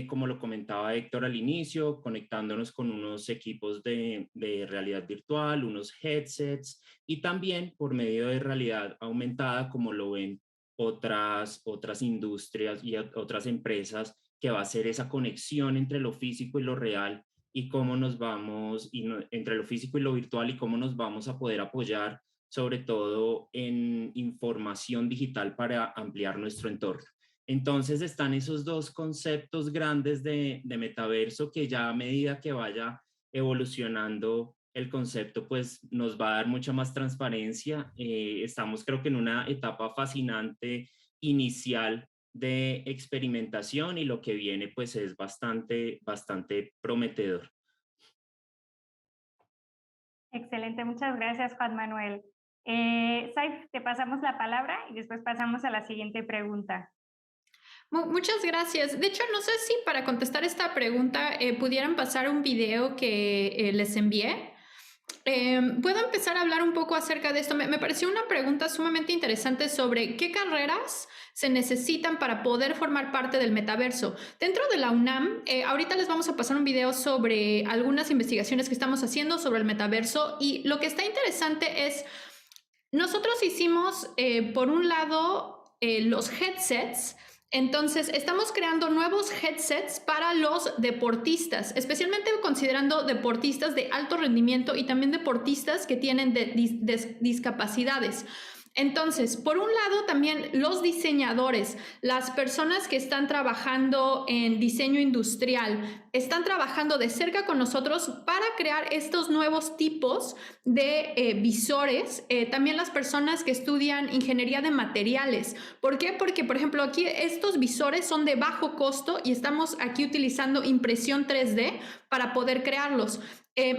como lo comentaba Héctor al inicio, conectándonos con unos equipos de realidad virtual, unos headsets, y también por medio de realidad aumentada, como lo ven otras industrias y otras empresas, que va a ser esa conexión entre lo físico y lo real, y cómo nos vamos, entre lo físico y lo virtual, y cómo nos vamos a poder apoyar, sobre todo en información digital para ampliar nuestro entorno. Entonces están esos dos conceptos grandes de metaverso que ya a medida que vaya evolucionando el concepto, pues nos va a dar mucha más transparencia. Estamos, creo que, en una etapa fascinante inicial de experimentación, y lo que viene pues es bastante prometedor. Excelente, muchas gracias, Juan Manuel. Saif, te pasamos la palabra y después pasamos a la siguiente pregunta. Muchas gracias. De hecho, no sé si para contestar esta pregunta pudieran pasar un video que les envié. Puedo empezar a hablar un poco acerca de esto. Me pareció una pregunta sumamente interesante sobre qué carreras se necesitan para poder formar parte del metaverso. Dentro de la UNAM, ahorita les vamos a pasar un video sobre algunas investigaciones que estamos haciendo sobre el metaverso, y lo que está interesante es, nosotros hicimos, por un lado, los headsets. Entonces, estamos creando nuevos headsets para los deportistas, especialmente considerando deportistas de alto rendimiento y también deportistas que tienen discapacidades. Entonces, por un lado, también los diseñadores, las personas que están trabajando en diseño industrial, están trabajando de cerca con nosotros para crear estos nuevos tipos de visores. También las personas que estudian ingeniería de materiales. ¿Por qué? Porque, por ejemplo, aquí estos visores son de bajo costo y estamos aquí utilizando impresión 3D para poder crearlos.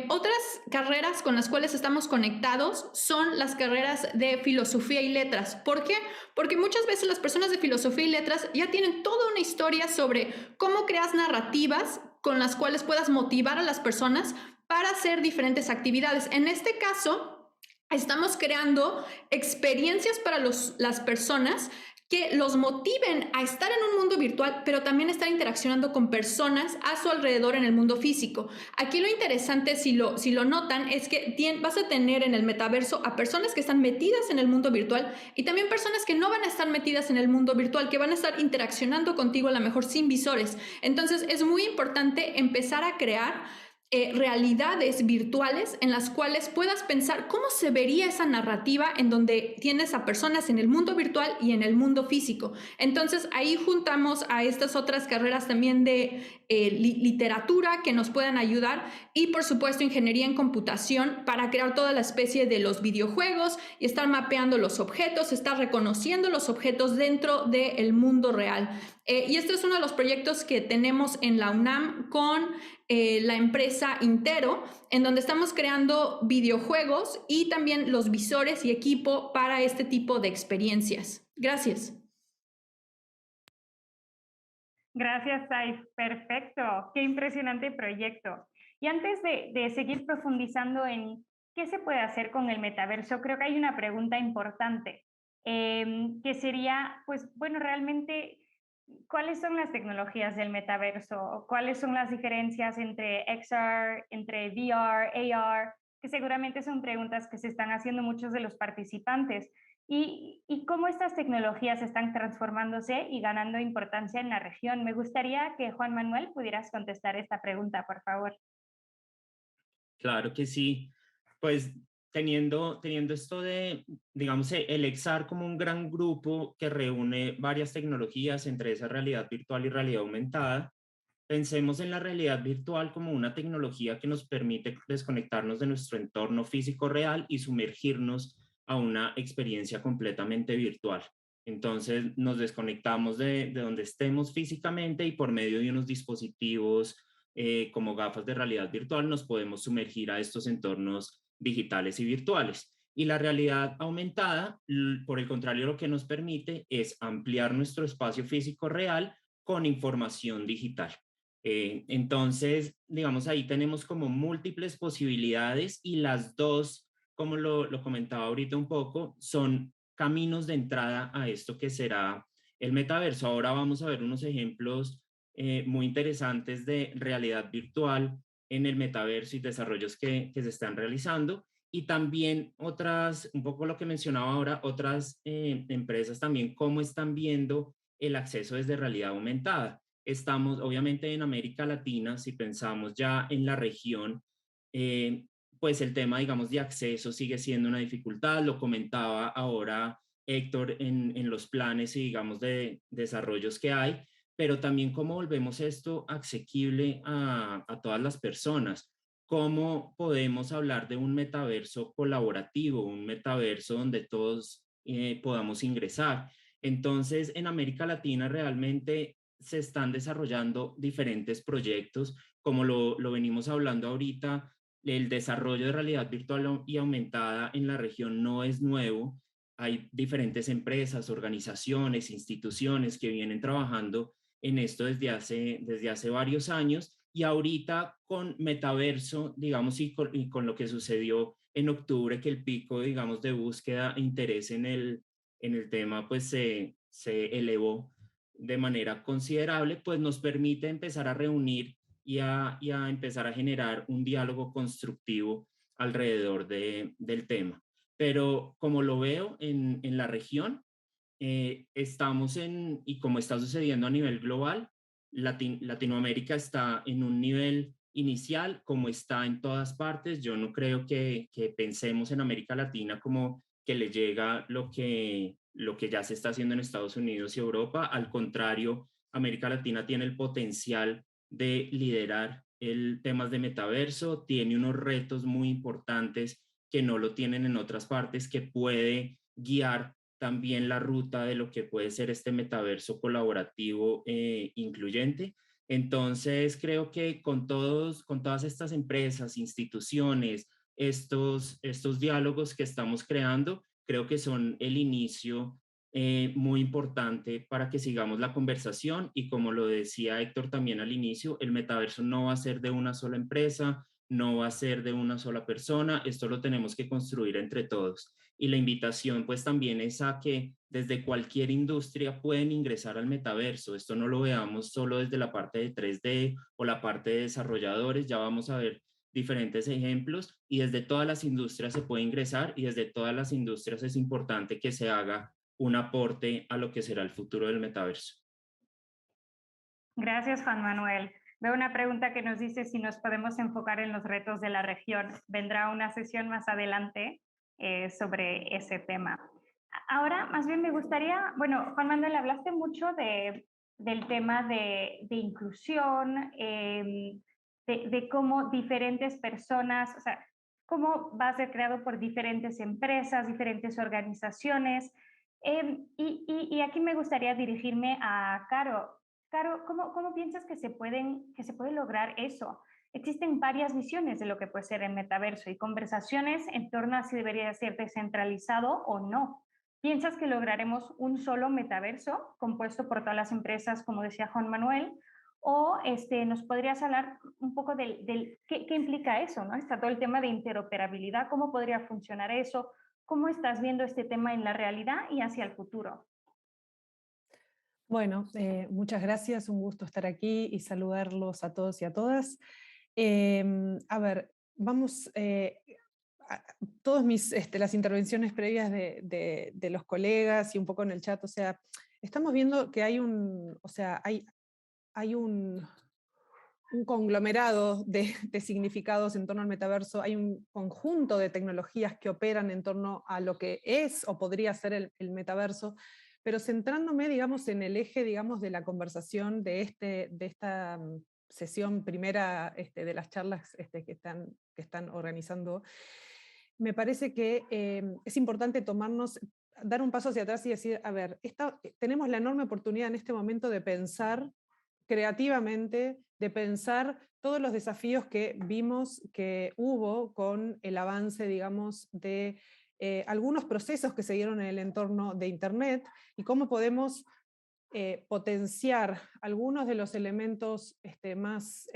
Otras carreras con las cuales estamos conectados son las carreras de filosofía y letras. ¿Por qué? Porque muchas veces las personas de filosofía y letras ya tienen toda una historia sobre cómo creas narrativas con las cuales puedas motivar a las personas para hacer diferentes actividades. En este caso, estamos creando experiencias para las personas que los motiven a estar en un mundo virtual, pero también estar interaccionando con personas a su alrededor en el mundo físico. Aquí lo interesante, si lo notan, es que vas a tener en el metaverso a personas que están metidas en el mundo virtual y también personas que no van a estar metidas en el mundo virtual, que van a estar interaccionando contigo a lo mejor sin visores. Entonces, es muy importante empezar a crear realidades virtuales en las cuales puedas pensar cómo se vería esa narrativa en donde tienes a personas en el mundo virtual y en el mundo físico. Entonces ahí juntamos a estas otras carreras también de literatura que nos puedan ayudar, y por supuesto ingeniería en computación para crear toda la especie de los videojuegos y estar mapeando los objetos, estar reconociendo los objetos dentro del mundo real. Y este es uno de los proyectos que tenemos en la UNAM con la empresa Intero, en donde estamos creando videojuegos y también los visores y equipo para este tipo de experiencias. Gracias. Gracias, Saif. Perfecto. Qué impresionante proyecto. Y antes de seguir profundizando en qué se puede hacer con el metaverso, creo que hay una pregunta importante, que sería, pues, bueno, realmente, ¿cuáles son las tecnologías del metaverso? ¿Cuáles son las diferencias entre XR, entre VR, AR? Que seguramente son preguntas que se están haciendo muchos de los participantes. y cómo estas tecnologías están transformándose y ganando importancia en la región. Me gustaría que Juan Manuel pudieras contestar esta pregunta, por favor. Claro que sí. Pues teniendo esto de, digamos, el XR como un gran grupo que reúne varias tecnologías, entre esa realidad virtual y realidad aumentada, pensemos en la realidad virtual como una tecnología que nos permite desconectarnos de nuestro entorno físico real y sumergirnos a una experiencia completamente virtual. Entonces nos desconectamos de donde estemos físicamente y por medio de unos dispositivos como gafas de realidad virtual nos podemos sumergir a estos entornos digitales y virtuales. Y la realidad aumentada, por el contrario, lo que nos permite es ampliar nuestro espacio físico real con información digital. Entonces, digamos, ahí tenemos como múltiples posibilidades y las dos, como lo comentaba ahorita un poco, son caminos de entrada a esto que será el metaverso. Ahora vamos a ver unos ejemplos muy interesantes de realidad virtual en el metaverso y desarrollos que se están realizando. Y también otras, un poco lo que mencionaba ahora, otras empresas también, cómo están viendo el acceso desde realidad aumentada. Estamos obviamente en América Latina, si pensamos ya en la región, pues el tema, digamos, de acceso sigue siendo una dificultad. Lo comentaba ahora Héctor en los planes y, digamos, de desarrollos que hay, pero también cómo volvemos esto asequible a todas las personas. ¿Cómo podemos hablar de un metaverso colaborativo, un metaverso donde todos podamos ingresar? Entonces, en América Latina realmente se están desarrollando diferentes proyectos, como lo venimos hablando ahorita. El desarrollo de realidad virtual y aumentada en la región no es nuevo. Hay diferentes empresas, organizaciones, instituciones que vienen trabajando en esto desde hace varios años, y ahorita con metaverso, digamos, y con lo que sucedió en octubre, que el pico, digamos, de búsqueda e interés en el tema, pues se elevó de manera considerable, pues nos permite empezar a reunir y a empezar a generar un diálogo constructivo alrededor del tema. Pero como lo veo en la región, estamos y como está sucediendo a nivel global, Latinoamérica está en un nivel inicial, como está en todas partes. Yo no creo que pensemos en América Latina como que le llega lo que ya se está haciendo en Estados Unidos y Europa. Al contrario, América Latina tiene el potencial de liderar el temas de metaverso, tiene unos retos muy importantes que no lo tienen en otras partes, que puede guiar también la ruta de lo que puede ser este metaverso colaborativo incluyente. Entonces, creo que con todas estas empresas, instituciones, estos diálogos que estamos creando, creo que son el inicio muy importante para que sigamos la conversación. Y como lo decía Héctor también al inicio, el metaverso no va a ser de una sola empresa, no va a ser de una sola persona, esto lo tenemos que construir entre todos. Y la invitación pues también es a que desde cualquier industria pueden ingresar al metaverso. Esto no lo veamos solo desde la parte de 3D o la parte de desarrolladores, ya vamos a ver diferentes ejemplos, y desde todas las industrias se puede ingresar, y desde todas las industrias es importante que se haga un aporte a lo que será el futuro del metaverso. Gracias, Juan Manuel. Veo una pregunta que nos dice si nos podemos enfocar en los retos de la región. Vendrá una sesión más adelante sobre ese tema. Ahora, más bien me gustaría, bueno, Juan Manuel, hablaste mucho del tema de inclusión, de cómo diferentes personas, o sea, cómo va a ser creado por diferentes empresas, diferentes organizaciones. Y aquí me gustaría dirigirme a Caro. Caro, ¿cómo piensas que se puede lograr eso? Existen varias visiones de lo que puede ser el metaverso y conversaciones en torno a si debería ser descentralizado o no. ¿Piensas que lograremos un solo metaverso compuesto por todas las empresas, como decía Juan Manuel? ¿O nos podrías hablar un poco del qué implica eso, ¿no? Está todo el tema de interoperabilidad, ¿cómo podría funcionar eso? ¿Cómo estás viendo este tema en la realidad y hacia el futuro? Bueno, muchas gracias, un gusto estar aquí y saludarlos a todos y a todas. A ver, vamos todas las intervenciones previas de los colegas y un poco en el chat, o sea, estamos viendo que hay un conglomerado de significados en torno al metaverso, hay un conjunto de tecnologías que operan en torno a lo que es o podría ser el metaverso, pero centrándome, digamos, en el eje, digamos, de la conversación de esta sesión primera de las charlas que están organizando, me parece que es importante dar un paso hacia atrás y decir, a ver, tenemos la enorme oportunidad en este momento de pensar creativamente, de pensar todos los desafíos que vimos que hubo con el avance, digamos, de algunos procesos que se dieron en el entorno de Internet y cómo podemos potenciar algunos de los elementos más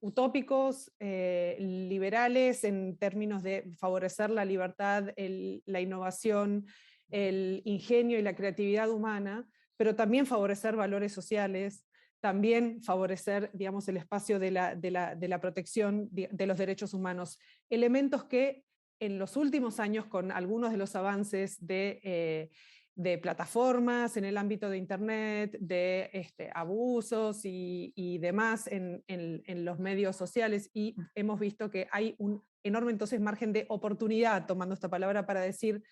utópicos, liberales, en términos de favorecer la libertad, la innovación, el ingenio y la creatividad humana, pero también favorecer valores sociales, también favorecer, digamos, el espacio de la protección de los derechos humanos. Elementos que en los últimos años, con algunos de los avances de plataformas en el ámbito de Internet, de abusos y demás en los medios sociales, y hemos visto que hay un enorme entonces margen de oportunidad, tomando esta palabra para decir,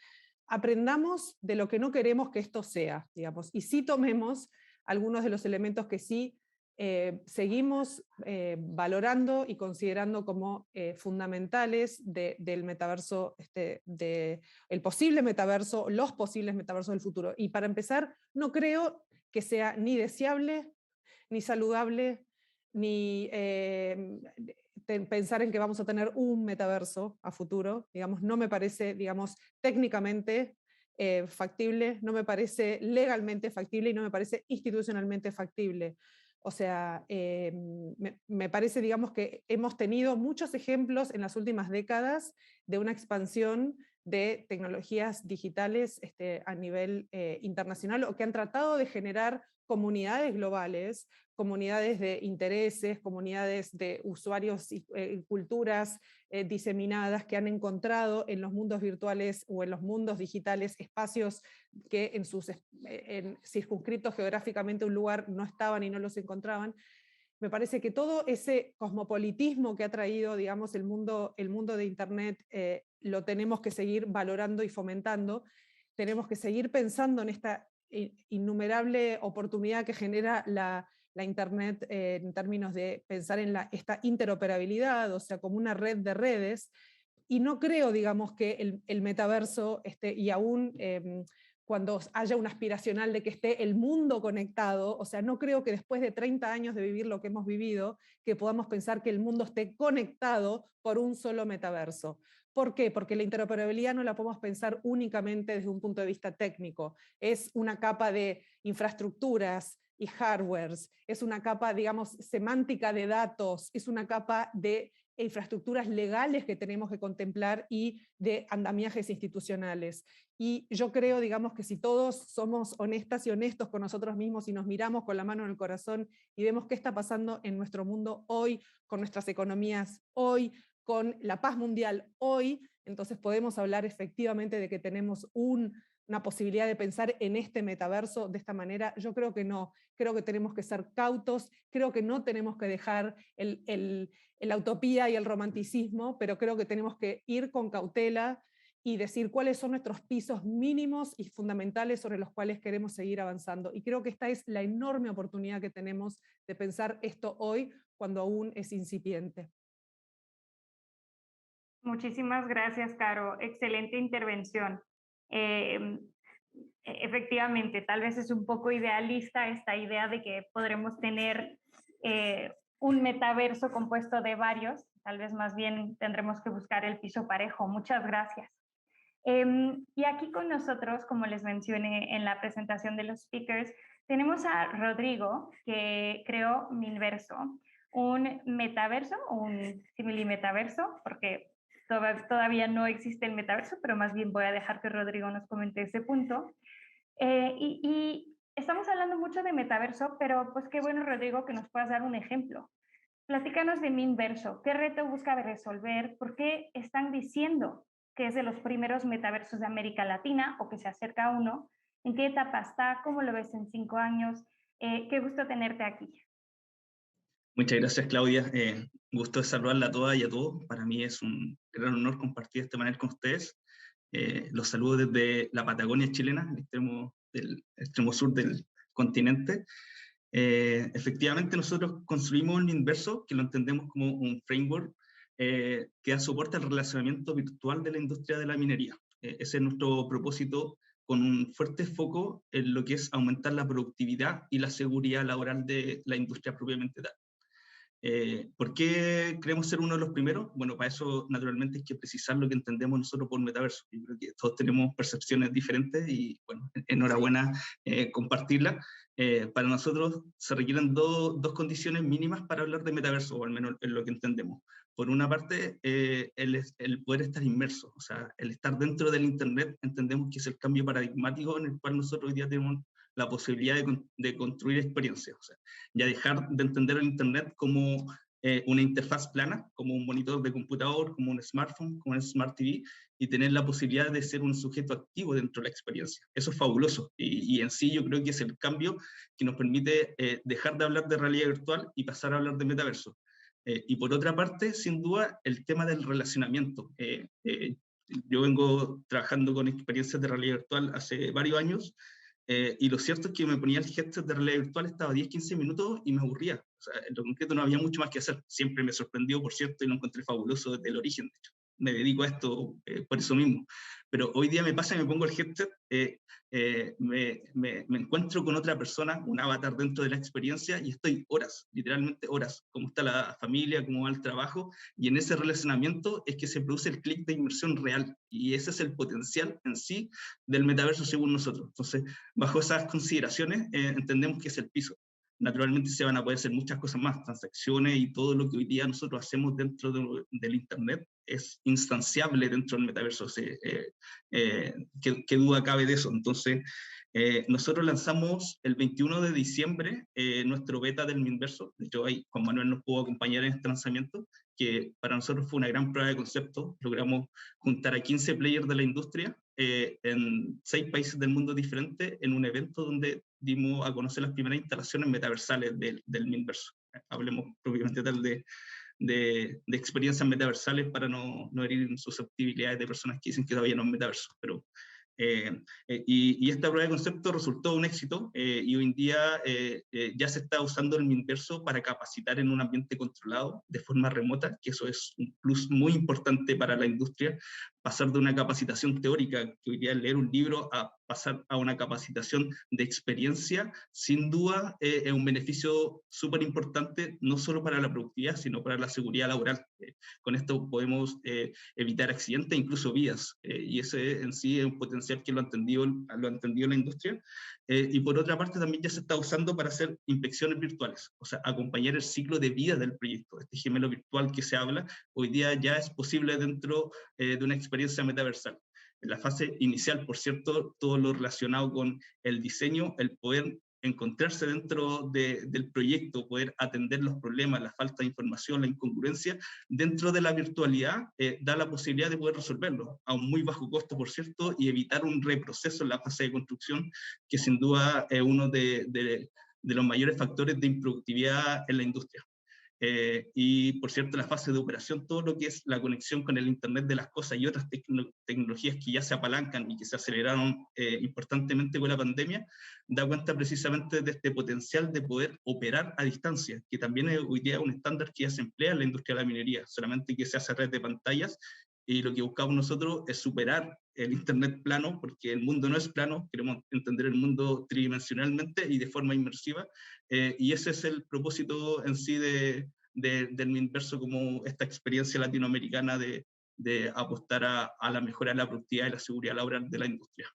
aprendamos de lo que no queremos que esto sea, digamos, y sí tomemos algunos de los elementos que sí seguimos valorando y considerando como fundamentales del metaverso, el posible metaverso, los posibles metaversos del futuro. Y para empezar, no creo que sea ni deseable, ni saludable, ni pensar en que vamos a tener un metaverso a futuro. Digamos, no me parece, digamos, técnicamente factible, no me parece legalmente factible y no me parece institucionalmente factible. O sea, me parece, digamos, que hemos tenido muchos ejemplos en las últimas décadas de una expansión de tecnologías digitales a nivel internacional, o que han tratado de generar comunidades globales, comunidades de intereses, comunidades de usuarios y culturas diseminadas que han encontrado en los mundos virtuales o en los mundos digitales espacios que en circunscritos geográficamente un lugar no estaban y no los encontraban. Me parece que todo ese cosmopolitismo que ha traído, digamos, el mundo de Internet, lo tenemos que seguir valorando y fomentando. Tenemos que seguir pensando en esta innumerable oportunidad que genera la Internet en términos de pensar en esta interoperabilidad, o sea, como una red de redes. Y no creo, digamos, que el metaverso, y aún cuando haya un aspiracional de que esté el mundo conectado, o sea, no creo que después de 30 años de vivir lo que hemos vivido, que podamos pensar que el mundo esté conectado por un solo metaverso. ¿Por qué? Porque la interoperabilidad no la podemos pensar únicamente desde un punto de vista técnico. Es una capa de infraestructuras y hardwares, es una capa, digamos, semántica de datos, es una capa de infraestructuras legales que tenemos que contemplar y de andamiajes institucionales. Y yo creo, digamos, que si todos somos honestas y honestos con nosotros mismos y nos miramos con la mano en el corazón y vemos qué está pasando en nuestro mundo hoy, con nuestras economías hoy, con la paz mundial hoy, entonces podemos hablar efectivamente de que tenemos una posibilidad de pensar en este metaverso de esta manera. Yo creo que no, creo que tenemos que ser cautos, creo que no tenemos que dejar la utopía y el romanticismo, pero creo que tenemos que ir con cautela y decir cuáles son nuestros pisos mínimos y fundamentales sobre los cuales queremos seguir avanzando. Y creo que esta es la enorme oportunidad que tenemos de pensar esto hoy, cuando aún es incipiente. Muchísimas gracias, Caro. Excelente intervención. Efectivamente, tal vez es un poco idealista esta idea de que podremos tener un metaverso compuesto de varios. Tal vez más bien tendremos que buscar el piso parejo. Muchas gracias. Y aquí con nosotros, como les mencioné en la presentación de los speakers, tenemos a Rodrigo, que creó Milverso, un metaverso, un similimetaverso, porque todavía no existe el metaverso, pero más bien voy a dejar que Rodrigo nos comente ese punto. Y estamos hablando mucho de metaverso, pero pues qué bueno, Rodrigo, que nos puedas dar un ejemplo. Platícanos de Minverso. ¿Qué reto busca resolver? ¿Por qué están diciendo que es de los primeros metaversos de América Latina o que se acerca a uno? ¿En qué etapa está? ¿Cómo lo ves en 5 años? Qué gusto tenerte aquí. Muchas gracias, Claudia. Gusto de saludarla a todas y a todos. Para mí es un gran honor compartir este panel con ustedes. Los saludo desde la Patagonia chilena, el extremo sur del continente. Efectivamente, nosotros construimos el Minverso, que lo entendemos como un framework que da soporte al relacionamiento virtual de la industria de la minería. Ese es nuestro propósito, con un fuerte foco en lo que es aumentar la productividad y la seguridad laboral de la industria propiamente tal. ¿Por qué creemos ser uno de los primeros? Bueno, para eso naturalmente hay que precisar lo que entendemos nosotros por metaverso. Yo creo que todos tenemos percepciones diferentes y bueno, enhorabuena compartirla. Para nosotros se requieren dos condiciones mínimas para hablar de metaverso, o al menos en lo que entendemos. Por una parte, el poder estar inmerso, o sea, el estar dentro del Internet, entendemos que es el cambio paradigmático en el cual nosotros hoy día tenemos la posibilidad de construir experiencias. O sea, ya dejar de entender el Internet como una interfaz plana, como un monitor de computador, como un smartphone, como un smart TV, y tener la posibilidad de ser un sujeto activo dentro de la experiencia. Eso es fabuloso, y en sí yo creo que es el cambio que nos permite dejar de hablar de realidad virtual y pasar a hablar de metaverso. Y por otra parte, sin duda, el tema del relacionamiento. Yo vengo trabajando con experiencias de realidad virtual hace varios años, y lo cierto es que me ponía el headset de realidad virtual, estaba 10-15 minutos y me aburría. O sea, en lo concreto no había mucho más que hacer. Siempre me sorprendió, por cierto, y lo encontré fabuloso desde el origen. De hecho, me dedico a esto por eso mismo. Pero hoy día me pasa y me pongo el headset, me encuentro con otra persona, un avatar dentro de la experiencia, y estoy horas, literalmente horas. Cómo está la familia, cómo va el trabajo, y en ese relacionamiento es que se produce el clic de inmersión real. Y ese es el potencial en sí del metaverso según nosotros. Entonces, bajo esas consideraciones, entendemos que es el piso. Naturalmente se van a poder hacer muchas cosas más, transacciones y todo lo que hoy día nosotros hacemos dentro del Internet es instanciable dentro del metaverso. ¿Qué duda cabe de eso? Entonces, nosotros lanzamos el 21 de diciembre nuestro beta del Minverso. De hecho, ahí Juan Manuel nos pudo acompañar en este lanzamiento, que para nosotros fue una gran prueba de concepto. Logramos juntar a 15 players de la industria en 6 países del mundo diferentes en un evento donde dimos a conocer las primeras instalaciones metaversales del Minverso. Hablemos propiamente tal de experiencias metaversales para no herir susceptibilidades de personas que dicen que todavía no es metaverso. Pero, y esta prueba de concepto resultó un éxito, y hoy en día ya se está usando el Minverso para capacitar en un ambiente controlado de forma remota, que eso es un plus muy importante para la industria. Pasar de una capacitación teórica, que hoy día es leer un libro, a pasar a una capacitación de experiencia, sin duda es un beneficio súper importante, no solo para la productividad, sino para la seguridad laboral. Con esto podemos evitar accidentes, incluso vidas, y ese en sí es un potencial que lo ha entendido la industria. Y por otra parte también ya se está usando para hacer inspecciones virtuales, o sea, acompañar el ciclo de vida del proyecto. Este gemelo virtual que se habla, hoy día ya es posible dentro de una experiencia metaversal. En la fase inicial, por cierto, todo lo relacionado con el diseño, el poder encontrarse dentro del proyecto, poder atender los problemas, la falta de información, la incongruencia, dentro de la virtualidad, da la posibilidad de poder resolverlo, a un muy bajo costo, por cierto, y evitar un reproceso en la fase de construcción, que sin duda es uno de los mayores factores de improductividad en la industria. Y por cierto, la fase de operación, todo lo que es la conexión con el Internet de las cosas y otras tecnologías que ya se apalancan y que se aceleraron importantemente con la pandemia, da cuenta precisamente de este potencial de poder operar a distancia, que también es hoy día un estándar que ya se emplea en la industria de la minería, solamente que se hace a red de pantallas. Y lo que buscamos nosotros es superar el Internet plano, porque el mundo no es plano, queremos entender el mundo tridimensionalmente y de forma inmersiva, y ese es el propósito en sí del Minverso, como esta experiencia latinoamericana de apostar a la mejora de la productividad y la seguridad laboral de la industria.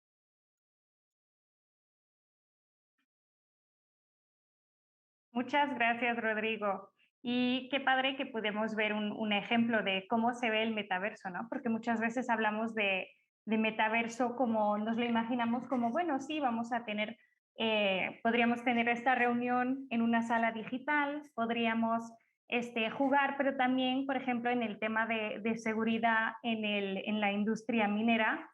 Muchas gracias, Rodrigo. Y qué padre que pudimos ver un ejemplo de cómo se ve el metaverso, ¿no? Porque muchas veces hablamos de metaverso como nos lo imaginamos como, bueno, sí, vamos a tener, podríamos tener esta reunión en una sala digital, podríamos jugar, pero también, por ejemplo, en el tema de seguridad en la industria minera,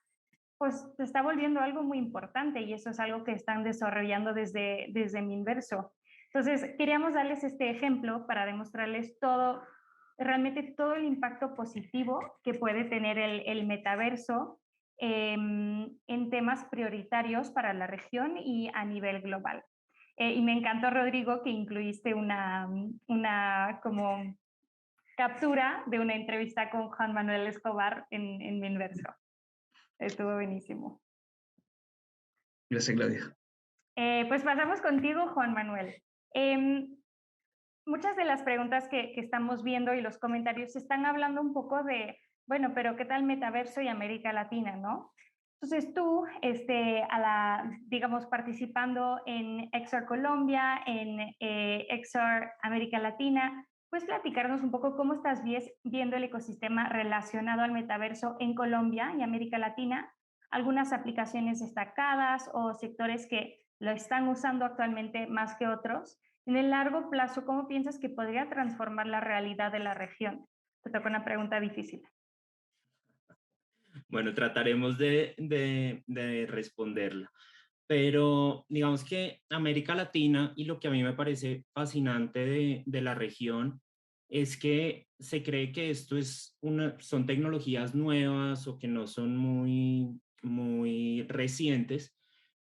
pues se está volviendo algo muy importante y eso es algo que están desarrollando desde Minverso. Entonces, queríamos darles este ejemplo para demostrarles realmente todo el impacto positivo que puede tener el metaverso en temas prioritarios para la región y a nivel global. Y me encantó, Rodrigo, que incluiste una como captura de una entrevista con Juan Manuel Escobar en Minverso. Estuvo buenísimo. Gracias, Claudia. Pues pasamos contigo, Juan Manuel. Muchas de las preguntas que estamos viendo y los comentarios están hablando un poco de, bueno, pero ¿qué tal metaverso y América Latina, no? Entonces tú, digamos, participando en XR Colombia, en XR América Latina, ¿puedes platicarnos un poco cómo estás viendo el ecosistema relacionado al metaverso en Colombia y América Latina? Algunas aplicaciones destacadas o sectores que lo están usando actualmente más que otros. En el largo plazo, ¿cómo piensas que podría transformar la realidad de la región? Te toca una pregunta difícil. Bueno, trataremos de responderla. Pero digamos que América Latina, y lo que a mí me parece fascinante de la región, es que se cree que esto son tecnologías nuevas o que no son muy recientes,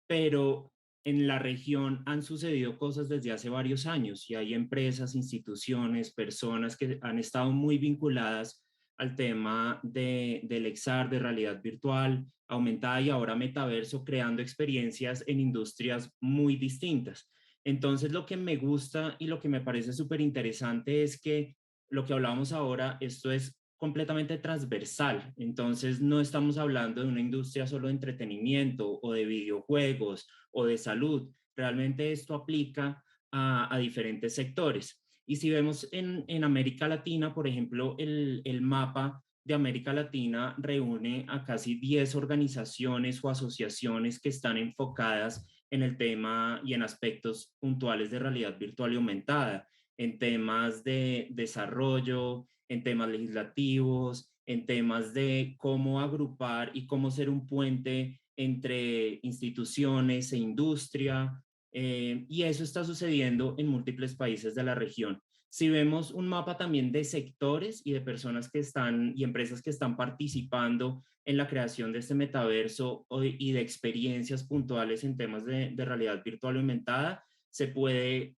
pero en la región han sucedido cosas desde hace varios años y hay empresas, instituciones, personas que han estado muy vinculadas al tema del XR, de realidad virtual, aumentada y ahora metaverso, creando experiencias en industrias muy distintas. Entonces, lo que me gusta y lo que me parece súper interesante es que lo que hablábamos ahora, esto es completamente transversal. Entonces, no estamos hablando de una industria solo de entretenimiento o de videojuegos o de salud. Realmente esto aplica a diferentes sectores. Y si vemos en América Latina, por ejemplo, el mapa de América Latina reúne a casi 10 organizaciones o asociaciones que están enfocadas en el tema y en aspectos puntuales de realidad virtual y aumentada, en temas de desarrollo, en temas legislativos, en temas de cómo agrupar y cómo ser un puente entre instituciones e industria, y eso está sucediendo en múltiples países de la región. Si vemos un mapa también de sectores y de personas que están y empresas que están participando en la creación de este metaverso y de experiencias puntuales en temas de realidad virtual aumentada, se puede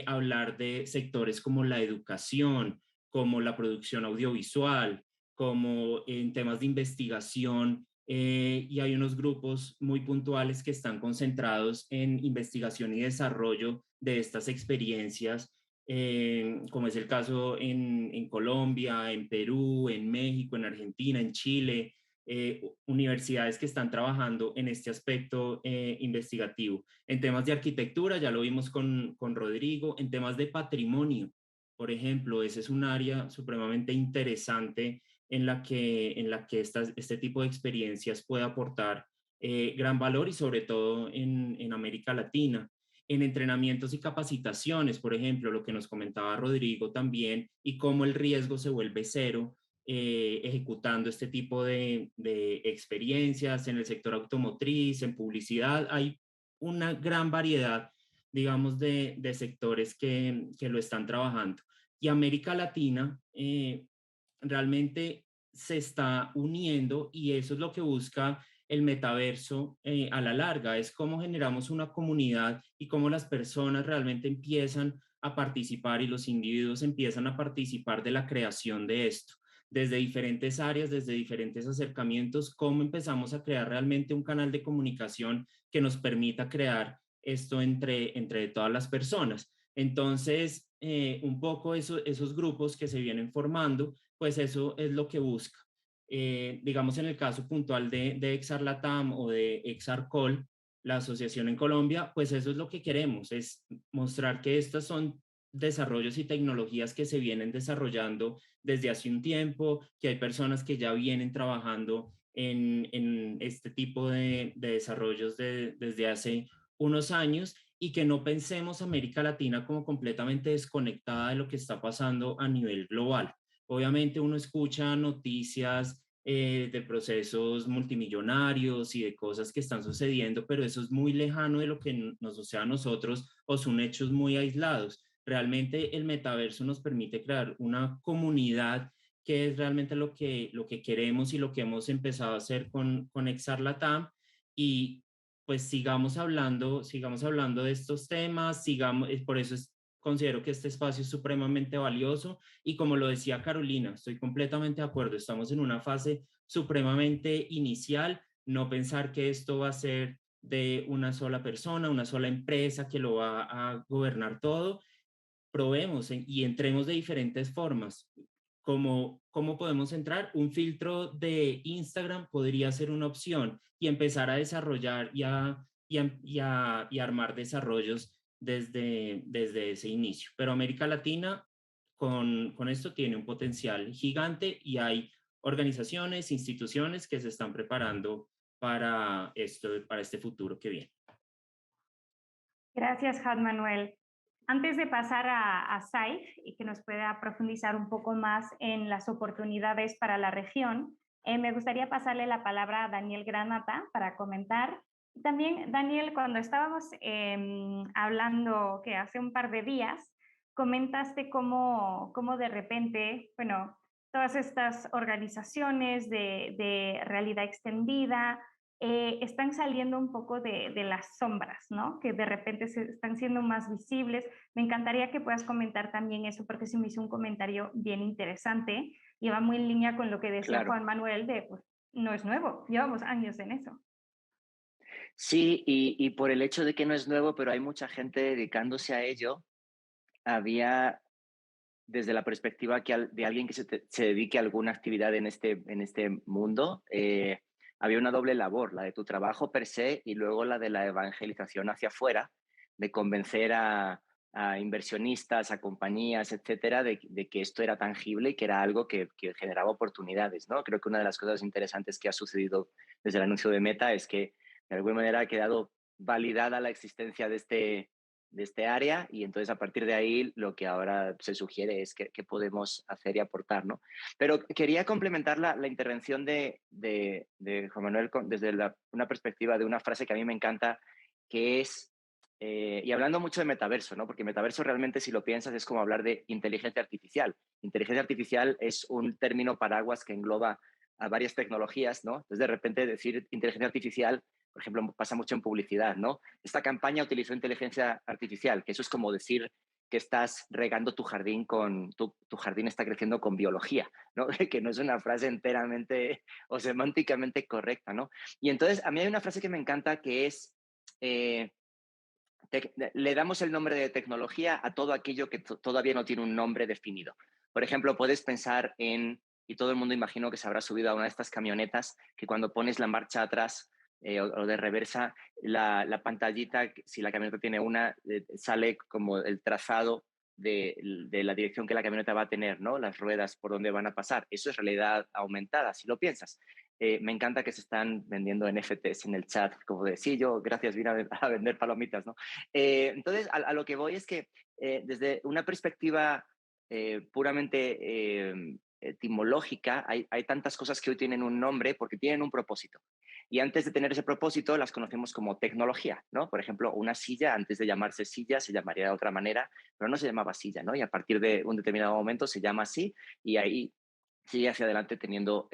hablar de sectores como la educación, como la producción audiovisual, como en temas de investigación, y hay unos grupos muy puntuales que están concentrados en investigación y desarrollo de estas experiencias, como es el caso en Colombia, en Perú, en México, en Argentina, en Chile, universidades que están trabajando en este aspecto investigativo. En temas de arquitectura, ya lo vimos con Rodrigo, en temas de patrimonio, por ejemplo, ese es un área supremamente interesante en la que este tipo de experiencias puede aportar gran valor y sobre todo en América Latina. En entrenamientos y capacitaciones, por ejemplo, lo que nos comentaba Rodrigo también, y cómo el riesgo se vuelve cero ejecutando este tipo de experiencias en el sector automotriz, en publicidad. Hay una gran variedad, digamos, de sectores que lo están trabajando. Y América Latina realmente se está uniendo y eso es lo que busca el metaverso a la larga, es cómo generamos una comunidad y cómo las personas realmente empiezan a participar y los individuos empiezan a participar de la creación de esto, desde diferentes áreas, desde diferentes acercamientos, cómo empezamos a crear realmente un canal de comunicación que nos permita crear esto entre todas las personas. Entonces, un poco esos grupos que se vienen formando, pues eso es lo que busca. Digamos en el caso puntual de XR Latam o de XR Col, la asociación en Colombia, pues eso es lo que queremos, es mostrar que estas son desarrollos y tecnologías que se vienen desarrollando desde hace un tiempo, que hay personas que ya vienen trabajando en este tipo de desarrollos desde hace unos años y que no pensemos América Latina como completamente desconectada de lo que está pasando a nivel global. Obviamente uno escucha noticias de procesos multimillonarios y de cosas que están sucediendo, pero eso es muy lejano de lo que nos sucede a nosotros o son hechos muy aislados. Realmente el metaverso nos permite crear una comunidad que es realmente lo que queremos y lo que hemos empezado a hacer con Exarlatam. Y pues sigamos hablando de estos temas, sigamos, por eso considero que este espacio es supremamente valioso y como lo decía Carolina, estoy completamente de acuerdo, estamos en una fase supremamente inicial, no pensar que esto va a ser de una sola persona, una sola empresa que lo va a gobernar todo, probemos y entremos de diferentes formas. ¿Cómo podemos entrar? Un filtro de Instagram podría ser una opción y empezar a desarrollar y armar desarrollos desde ese inicio. Pero América Latina con esto tiene un potencial gigante y hay organizaciones, instituciones que se están preparando para este futuro que viene. Gracias, Juan Manuel. Antes de pasar a Saif y que nos pueda profundizar un poco más en las oportunidades para la región, me gustaría pasarle la palabra a Daniel Granata para comentar. También, Daniel, cuando estábamos hablando que hace un par de días, comentaste cómo de repente, bueno, todas estas organizaciones de realidad extendida, están saliendo un poco de las sombras, ¿no? Que de repente se están siendo más visibles. Me encantaría que puedas comentar también eso, porque se me hizo un comentario bien interesante y va muy en línea con lo que decía Claro. Juan Manuel de, pues, no es nuevo, llevamos años en eso. Sí, y por el hecho de que no es nuevo, pero hay mucha gente dedicándose a ello, había, desde la perspectiva de alguien que se dedique a alguna actividad en este mundo, había una doble labor, la de tu trabajo per se y luego la de la evangelización hacia afuera, de convencer a inversionistas, a compañías, etcétera, de que esto era tangible y que era algo que generaba oportunidades, ¿no? Creo que una de las cosas interesantes que ha sucedido desde el anuncio de Meta es que de alguna manera ha quedado validada la existencia de este área y entonces a partir de ahí lo que ahora se sugiere es qué podemos hacer y aportar, ¿no? Pero quería complementar la intervención de Juan Manuel desde una perspectiva de una frase que a mí me encanta, que es, y hablando mucho de metaverso, ¿no? Porque metaverso realmente, si lo piensas, es como hablar de inteligencia artificial. Inteligencia artificial es un término paraguas que engloba a varias tecnologías, ¿no? Entonces, de repente, decir inteligencia artificial, por ejemplo, pasa mucho en publicidad, ¿no? Esta campaña utilizó inteligencia artificial, que eso es como decir que estás regando tu jardín tu jardín está creciendo con biología, ¿no? Que no es una frase enteramente o semánticamente correcta, ¿no? Y entonces, a mí hay una frase que me encanta que es, le damos el nombre de tecnología a todo aquello que todavía no tiene un nombre definido. Por ejemplo, puedes pensar y todo el mundo imagino que se habrá subido a una de estas camionetas que cuando pones la marcha atrás o de reversa, la pantallita, si la camioneta tiene una, sale como el trazado de la dirección que la camioneta va a tener, ¿no? Las ruedas por donde van a pasar. Eso es realidad aumentada, si lo piensas. Me encanta que se están vendiendo NFTs en el chat, como de, sí, yo, gracias, vine a vender palomitas, ¿no? Entonces, a lo que voy es que desde una perspectiva puramente etimológica, hay tantas cosas que hoy tienen un nombre porque tienen un propósito. Y antes de tener ese propósito, las conocemos como tecnología, ¿no? Por ejemplo, una silla, antes de llamarse silla, se llamaría de otra manera, pero no se llamaba silla, ¿no? Y a partir de un determinado momento se llama así y ahí sigue hacia adelante teniendo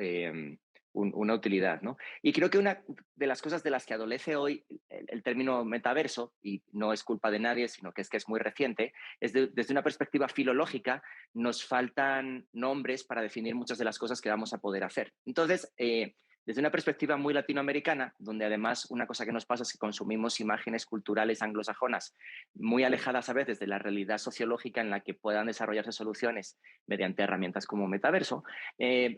una utilidad, ¿no? Y creo que una de las cosas de las que adolece hoy el término metaverso, y no es culpa de nadie, sino que es muy reciente, es desde una perspectiva filológica, nos faltan nombres para definir muchas de las cosas que vamos a poder hacer. Entonces, desde una perspectiva muy latinoamericana, donde además una cosa que nos pasa es que consumimos imágenes culturales anglosajonas muy alejadas a veces de la realidad sociológica en la que puedan desarrollarse soluciones mediante herramientas como metaverso,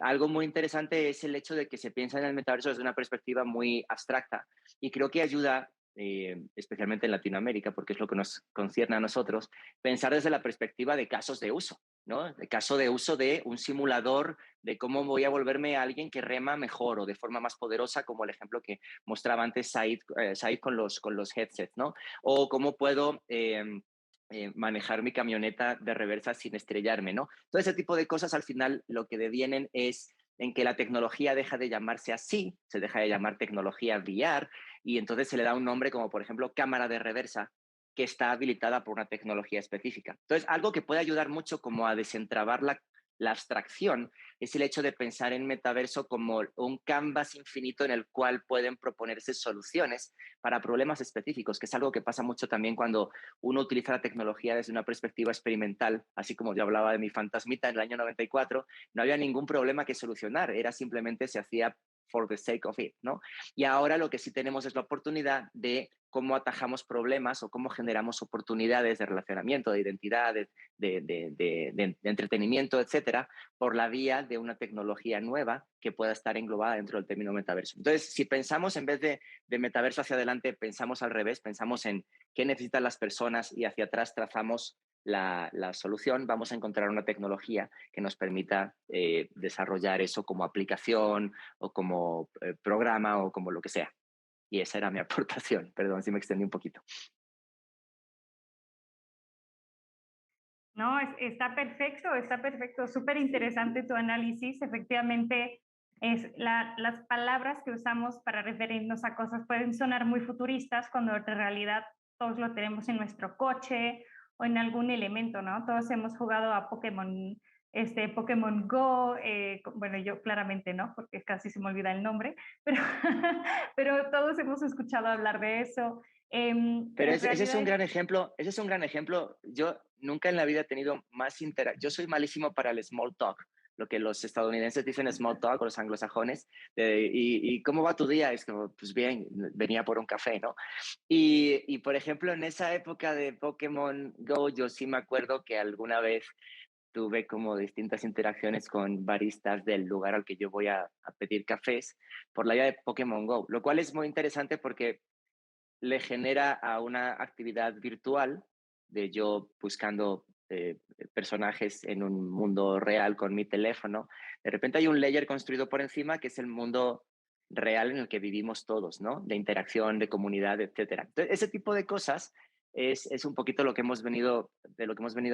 algo muy interesante es el hecho de que se piensa en el metaverso desde una perspectiva muy abstracta y creo que ayuda, especialmente en Latinoamérica, porque es lo que nos concierne a nosotros, pensar desde la perspectiva de casos de uso. ¿no? El caso de uso de un simulador de cómo voy a volverme alguien que rema mejor o de forma más poderosa, como el ejemplo que mostraba antes Said con los headsets, ¿no? O cómo puedo manejar mi camioneta de reversa sin estrellarme, ¿no? Todo ese tipo de cosas al final lo que devienen es en que la tecnología deja de llamarse así, se deja de llamar tecnología VR y entonces se le da un nombre como por ejemplo cámara de reversa que está habilitada por una tecnología específica. Entonces, algo que puede ayudar mucho como a desentrabar la abstracción es el hecho de pensar en metaverso como un canvas infinito en el cual pueden proponerse soluciones para problemas específicos, que es algo que pasa mucho también cuando uno utiliza la tecnología desde una perspectiva experimental, así como yo hablaba de mi fantasmita en el año 94, no había ningún problema que solucionar, era simplemente se hacía for the sake of it, ¿no? Y ahora lo que sí tenemos es la oportunidad de cómo atajamos problemas o cómo generamos oportunidades de relacionamiento, de identidad, de entretenimiento, etcétera, por la vía de una tecnología nueva que pueda estar englobada dentro del término metaverso. Entonces, si pensamos en vez de metaverso hacia adelante, pensamos al revés, pensamos en qué necesitan las personas y hacia atrás trazamos la solución, vamos a encontrar una tecnología que nos permita desarrollar eso como aplicación o como programa o como lo que sea. Y esa era mi aportación. Perdón si me extendí un poquito. No, está perfecto. Súper interesante tu análisis. Efectivamente, las palabras que usamos para referirnos a cosas pueden sonar muy futuristas cuando en realidad todos lo tenemos en nuestro coche o en algún elemento, ¿no? Todos hemos jugado a Pokémon, Pokémon Go, bueno, yo claramente no, porque casi se me olvida el nombre, pero todos hemos escuchado hablar de eso. Pero ese es un gran ejemplo, Yo nunca en la vida he tenido más interacción. Yo soy malísimo para el small talk, lo que los estadounidenses dicen small talk o los anglosajones. ¿Y cómo va tu día? Es como, pues bien, venía por un café, ¿no? Y por ejemplo, en esa época de Pokémon Go, yo sí me acuerdo que alguna vez tuve como distintas interacciones con baristas del lugar al que yo voy a pedir cafés por la vía de Pokémon Go, lo cual es muy interesante porque le genera a una actividad virtual de yo buscando personajes en un mundo real con mi teléfono. De repente hay un layer construido por encima que es el mundo real en el que vivimos todos, ¿no? De interacción, de comunidad, etcétera. Entonces, ese tipo de cosas es un poquito de lo que hemos venido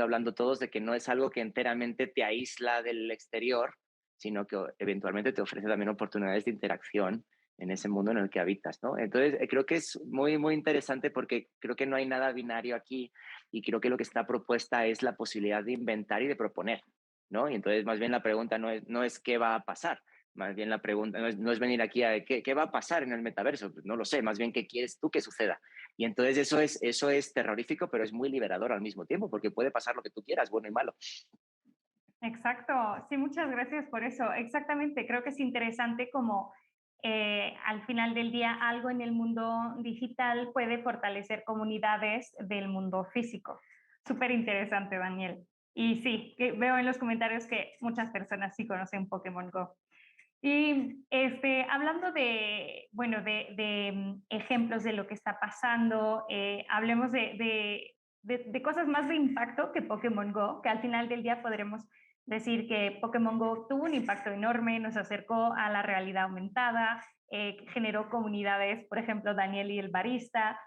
hablando todos, de que no es algo que enteramente te aísla del exterior, sino que eventualmente te ofrece también oportunidades de interacción en ese mundo en el que habitas, ¿no? Entonces, creo que es muy, muy interesante porque creo que no hay nada binario aquí y creo que lo que está propuesta es la posibilidad de inventar y de proponer, ¿no? Y entonces, más bien la pregunta no es qué va a pasar, más bien la pregunta no es venir aquí a qué va a pasar en el metaverso, pues no lo sé, más bien qué quieres tú que suceda. Y entonces eso es terrorífico, pero es muy liberador al mismo tiempo porque puede pasar lo que tú quieras, bueno y malo. Exacto, sí, muchas gracias por eso. Exactamente, creo que es interesante como al final del día algo en el mundo digital puede fortalecer comunidades del mundo físico. Súper interesante, Daniel. Y sí, que veo en los comentarios que muchas personas sí conocen Pokémon Go. Y hablando de, bueno, de ejemplos de lo que está pasando, hablemos de cosas más de impacto que Pokémon Go, que al final del día podremos decir que Pokémon Go tuvo un impacto enorme, nos acercó a la realidad aumentada, generó comunidades, por ejemplo, Daniel y el barista.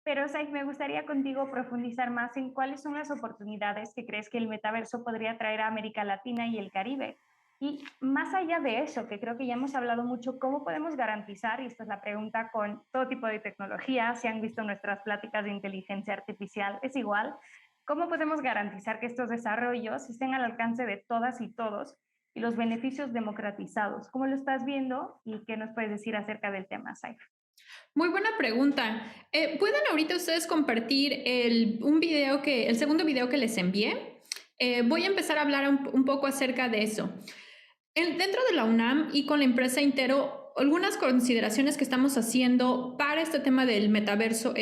Pero, Saif, me gustaría contigo profundizar más en cuáles son las oportunidades que crees que el metaverso podría traer a América Latina y el Caribe. Y más allá de eso, que creo que ya hemos hablado mucho, ¿cómo podemos garantizar, y esta es la pregunta con todo tipo de tecnología, si han visto nuestras pláticas de inteligencia artificial, es igual, ¿cómo podemos garantizar que estos desarrollos estén al alcance de todas y todos y los beneficios democratizados? ¿Cómo lo estás viendo y qué nos puedes decir acerca del tema, Saif? Muy buena pregunta. ¿Pueden ahorita ustedes compartir el segundo video que les envié? Voy a empezar a hablar un poco acerca de eso. Dentro de la UNAM y con la empresa Intero, algunas consideraciones que estamos haciendo para este tema del metaverso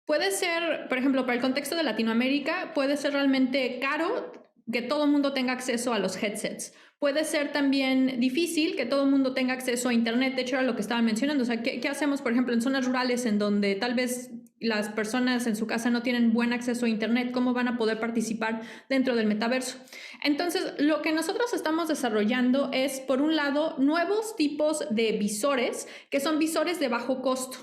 puede ser, por ejemplo, para el contexto de Latinoamérica, puede ser realmente caro que todo el mundo tenga acceso a los headsets. Puede ser también difícil que todo el mundo tenga acceso a Internet. De hecho, era lo que estaban mencionando. O sea, ¿qué hacemos, por ejemplo, en zonas rurales en donde tal vez las personas en su casa no tienen buen acceso a Internet, ¿cómo van a poder participar dentro del metaverso? Entonces, lo que nosotros estamos desarrollando es, por un lado, nuevos tipos de visores, que son visores de bajo costo.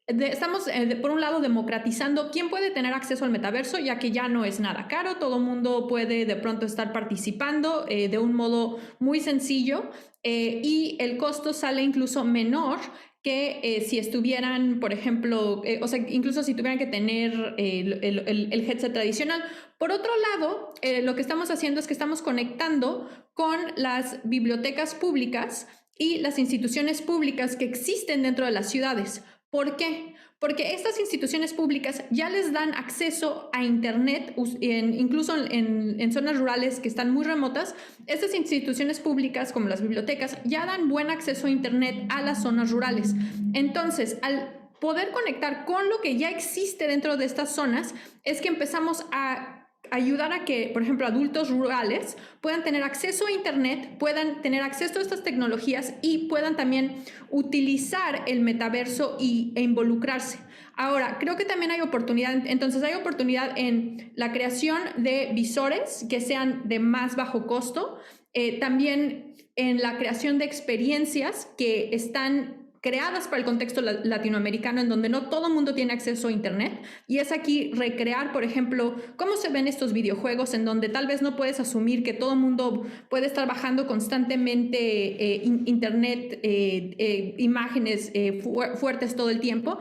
Estamos, por un lado, democratizando quién puede tener acceso al metaverso, ya que ya no es nada caro, todo el mundo puede de pronto estar participando de un modo muy sencillo y el costo sale incluso menor que si estuvieran, por ejemplo, o sea, incluso si tuvieran que tener el headset tradicional. Por otro lado, lo que estamos haciendo es que estamos conectando con las bibliotecas públicas y las instituciones públicas que existen dentro de las ciudades. ¿Por qué? Porque estas instituciones públicas ya les dan acceso a Internet, incluso en zonas rurales que están muy remotas. Estas instituciones públicas, como las bibliotecas, ya dan buen acceso a Internet a las zonas rurales. Entonces, al poder conectar con lo que ya existe dentro de estas zonas, es que empezamos a ayudar a que, por ejemplo, adultos rurales puedan tener acceso a Internet, puedan tener acceso a estas tecnologías y puedan también utilizar el metaverso e involucrarse. Ahora, creo que también hay oportunidad, entonces hay oportunidad en la creación de visores que sean de más bajo costo, también en la creación de experiencias que están creadas para el contexto latinoamericano, en donde no todo el mundo tiene acceso a Internet, y es aquí recrear, por ejemplo, cómo se ven estos videojuegos, en donde tal vez no puedes asumir que todo el mundo puede estar bajando constantemente Internet, imágenes fuertes todo el tiempo.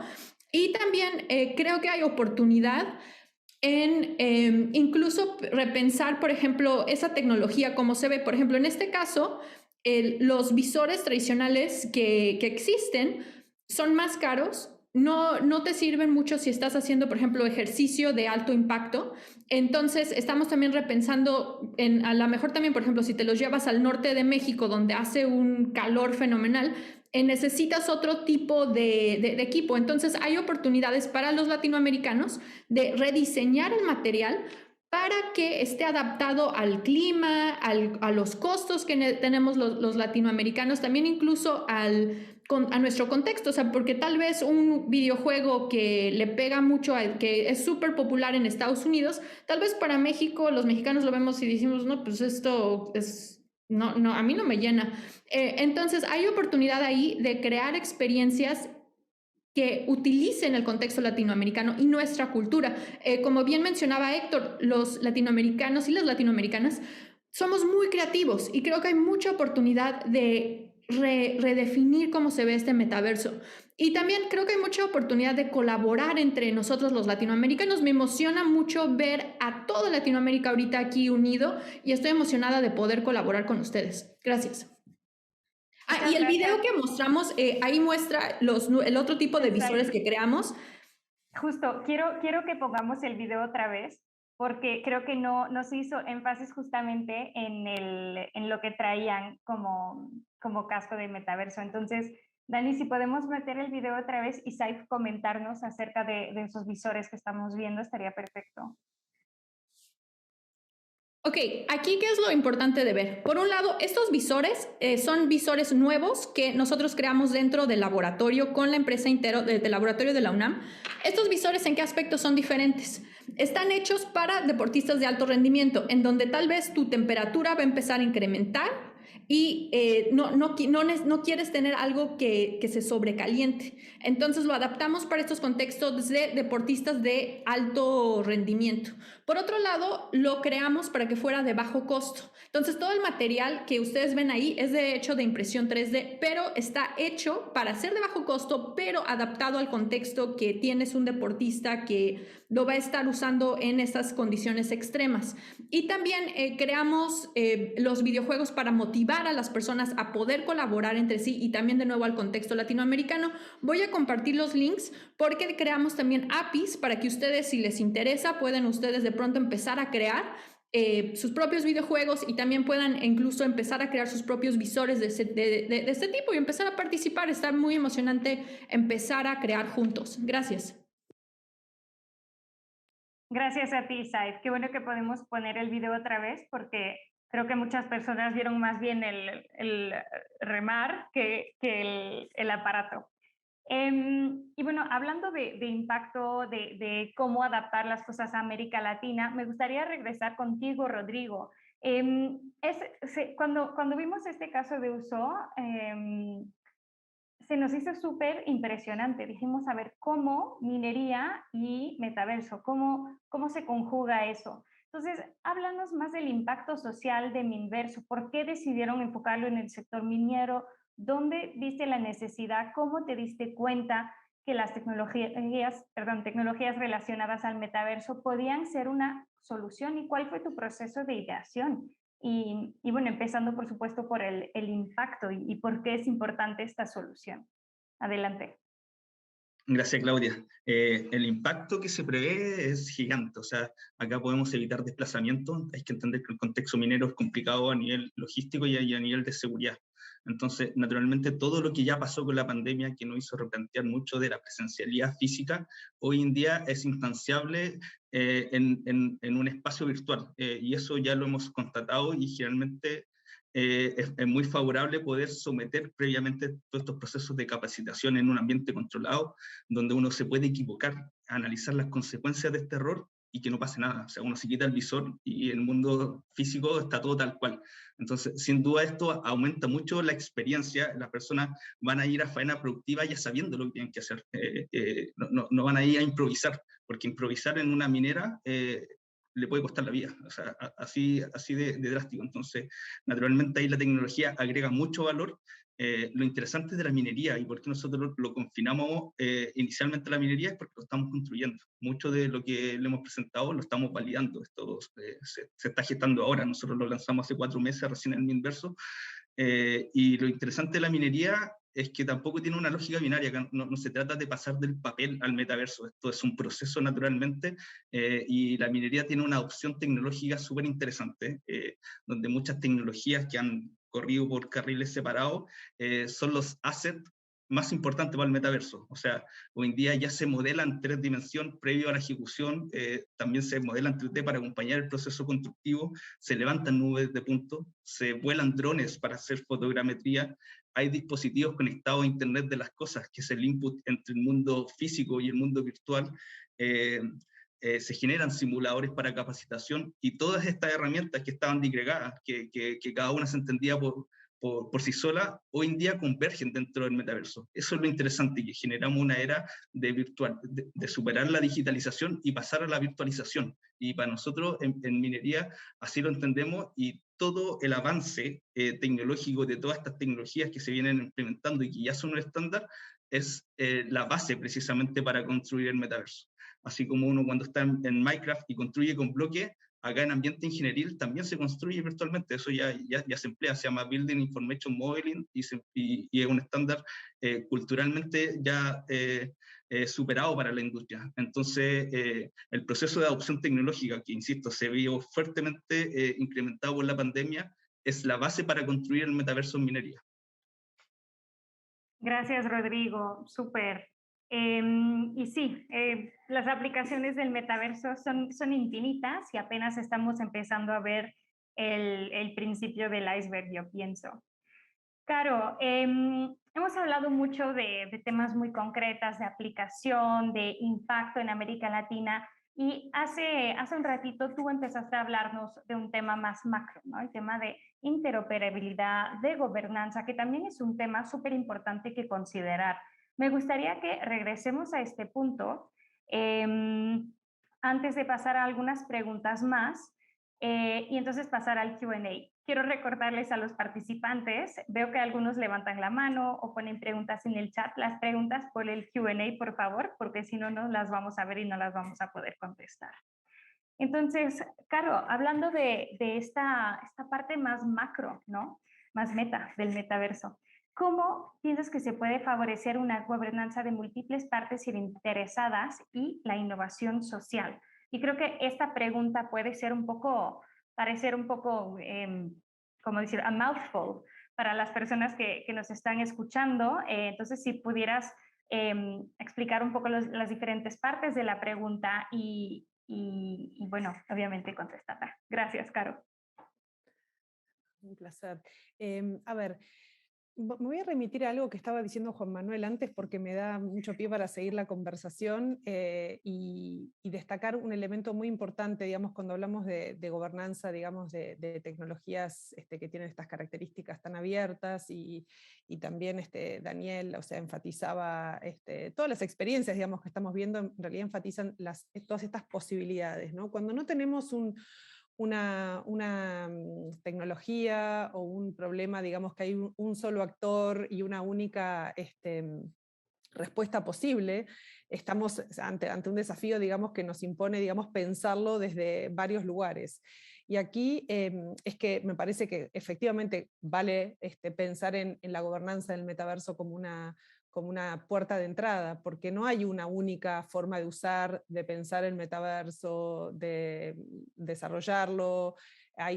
Y también creo que hay oportunidad en incluso repensar, por ejemplo, esa tecnología, como se ve, por ejemplo, en este caso, los visores tradicionales que existen son más caros, no te sirven mucho si estás haciendo, por ejemplo, ejercicio de alto impacto. Entonces, estamos también repensando a lo mejor también, por ejemplo, si te los llevas al norte de México, donde hace un calor fenomenal, necesitas otro tipo de equipo. Entonces, hay oportunidades para los latinoamericanos de rediseñar el material para que esté adaptado al clima, a los costos que tenemos los latinoamericanos, también incluso a nuestro contexto. O sea, porque tal vez un videojuego que le pega mucho, que es súper popular en Estados Unidos, tal vez para México, los mexicanos lo vemos y decimos, no, pues esto es... No, a mí no me llena. Entonces, hay oportunidad ahí de crear experiencias que utilicen el contexto latinoamericano y nuestra cultura. Como bien mencionaba Héctor, los latinoamericanos y las latinoamericanas somos muy creativos y creo que hay mucha oportunidad de redefinir cómo se ve este metaverso. Y también creo que hay mucha oportunidad de colaborar entre nosotros los latinoamericanos. Me emociona mucho ver a toda Latinoamérica ahorita aquí unido y estoy emocionada de poder colaborar con ustedes. Gracias. Y el video que mostramos, ahí muestra el otro tipo de visores que creamos. Justo, quiero que pongamos el video otra vez, porque creo que no se hizo énfasis justamente en lo que traían como casco de metaverso. Entonces, Dani, si podemos meter el video otra vez y Saif comentarnos acerca de esos visores que estamos viendo, estaría perfecto. Ok, aquí ¿qué es lo importante de ver? Por un lado, estos visores son visores nuevos que nosotros creamos dentro del laboratorio con la empresa del laboratorio de la UNAM. Estos visores, ¿en qué aspectos son diferentes? Están hechos para deportistas de alto rendimiento, en donde tal vez tu temperatura va a empezar a incrementar y no quieres tener algo que se sobrecaliente. Entonces lo adaptamos para estos contextos de deportistas de alto rendimiento. Por otro lado, lo creamos para que fuera de bajo costo. Entonces todo el material que ustedes ven ahí es de hecho de impresión 3D, pero está hecho para ser de bajo costo, pero adaptado al contexto que tienes un deportista que lo va a estar usando en estas condiciones extremas. Y también creamos los videojuegos para motivar a las personas a poder colaborar entre sí y también de nuevo al contexto latinoamericano. Voy a compartir los links porque creamos también APIs para que ustedes, si les interesa, pueden ustedes de pronto empezar a crear sus propios videojuegos y también puedan incluso empezar a crear sus propios visores de este tipo y empezar a participar. Está muy emocionante empezar a crear juntos. Gracias. Gracias a ti, Saif. Qué bueno que podemos poner el video otra vez porque creo que muchas personas vieron más bien el remar que el aparato. Y bueno, hablando de impacto, de cómo adaptar las cosas a América Latina, me gustaría regresar contigo, Rodrigo. Cuando vimos este caso de uso, se nos hizo súper impresionante. Dijimos, a ver, ¿cómo minería y metaverso? ¿Cómo se conjuga eso? Entonces, háblanos más del impacto social de Minverso. ¿Por qué decidieron enfocarlo en el sector minero? ¿Dónde viste la necesidad? ¿Cómo te diste cuenta que las tecnologías relacionadas al metaverso podían ser una solución? ¿Y cuál fue tu proceso de ideación? Y bueno, empezando por supuesto por el impacto y por qué es importante esta solución. Adelante. Gracias, Claudia. El impacto que se prevé es gigante, o sea, acá podemos evitar desplazamientos. Hay que entender que el contexto minero es complicado a nivel logístico y a nivel de seguridad. Entonces, naturalmente, todo lo que ya pasó con la pandemia, que nos hizo replantear mucho de la presencialidad física, hoy en día es instanciable en un espacio virtual. Y eso ya lo hemos constatado y generalmente es muy favorable poder someter previamente todos estos procesos de capacitación en un ambiente controlado, donde uno se puede equivocar, analizar las consecuencias de este error y que no pase nada. O sea, uno se quita el visor y el mundo físico está todo tal cual. Entonces, sin duda esto aumenta mucho la experiencia. Las personas van a ir a faena productiva ya sabiendo lo que tienen que hacer. No van a ir a improvisar, porque improvisar en una minera le puede costar la vida, o sea, así de drástico. Entonces, naturalmente ahí la tecnología agrega mucho valor. Lo interesante de la minería y por qué nosotros lo confinamos inicialmente a la minería es porque lo estamos construyendo. Mucho de lo que le hemos presentado lo estamos validando. Esto se está gestando ahora. Nosotros lo lanzamos hace 4 meses recién en el Minverso. Y lo interesante de la minería es que tampoco tiene una lógica binaria, no se trata de pasar del papel al metaverso, esto es un proceso naturalmente, y la minería tiene una opción tecnológica súper interesante, donde muchas tecnologías que han corrido por carriles separados son los assets más importantes para el metaverso. O sea, hoy en día ya se modela en 3 dimensiones previo a la ejecución, también se modela en 3D para acompañar el proceso constructivo, se levantan nubes de puntos, se vuelan drones para hacer fotogrametría, hay dispositivos conectados a Internet de las cosas, que es el input entre el mundo físico y el mundo virtual. Se generan simuladores para capacitación y todas estas herramientas que estaban disgregadas, que cada una se entendía por sí sola, hoy en día convergen dentro del metaverso. Eso es lo interesante, que generamos una era de superar la digitalización y pasar a la virtualización. Y para nosotros en minería así lo entendemos, y todo el avance tecnológico de todas estas tecnologías que se vienen implementando y que ya son un estándar, es la base precisamente para construir el metaverso. Así como uno cuando está en Minecraft y construye con bloques, acá en ambiente ingenieril también se construye virtualmente. Eso ya se emplea, se llama Building Information Modeling y es un estándar culturalmente ya superado para la industria. Entonces, el proceso de adopción tecnológica, que insisto, se vio fuertemente incrementado por la pandemia, es la base para construir el metaverso en minería. Gracias, Rodrigo. Súper. Y sí, las aplicaciones del metaverso son infinitas y apenas estamos empezando a ver el principio del iceberg, yo pienso. Caro, hemos hablado mucho de temas muy concretos, de aplicación, de impacto en América Latina, y hace un ratito tú empezaste a hablarnos de un tema más macro, ¿no? El tema de interoperabilidad, de gobernanza, que también es un tema súper importante que considerar. Me gustaría que regresemos a este punto antes de pasar a algunas preguntas más y entonces pasar al Q&A. Quiero recordarles a los participantes, veo que algunos levantan la mano o ponen preguntas en el chat, las preguntas por el Q&A, por favor, porque si no, no las vamos a ver y no las vamos a poder contestar. Entonces, Caro, hablando de esta parte más macro, ¿no? Más meta del metaverso, ¿cómo piensas que se puede favorecer una gobernanza de múltiples partes interesadas y la innovación social? Y creo que esta pregunta puede ser parecer un poco, como decir, a mouthful para las personas que nos están escuchando. Entonces, si pudieras explicar un poco las diferentes partes de la pregunta y bueno, obviamente contestarla. Gracias, Caro. Un placer. A ver, Me voy a remitir a algo que estaba diciendo Juan Manuel antes porque me da mucho pie para seguir la conversación y destacar un elemento muy importante, digamos, cuando hablamos de gobernanza, digamos, de tecnologías que tienen estas características tan abiertas y también Daniel, o sea, enfatizaba todas las experiencias, digamos, que estamos viendo, en realidad enfatizan todas estas posibilidades, ¿no? Cuando no tenemos una tecnología o un problema, digamos que hay un solo actor y una única respuesta posible, estamos ante un desafío, digamos, que nos impone, digamos, pensarlo desde varios lugares. Y aquí es que me parece que efectivamente vale pensar en la gobernanza del metaverso como una puerta de entrada, porque no hay una única forma de usar, de pensar el metaverso, de desarrollarlo,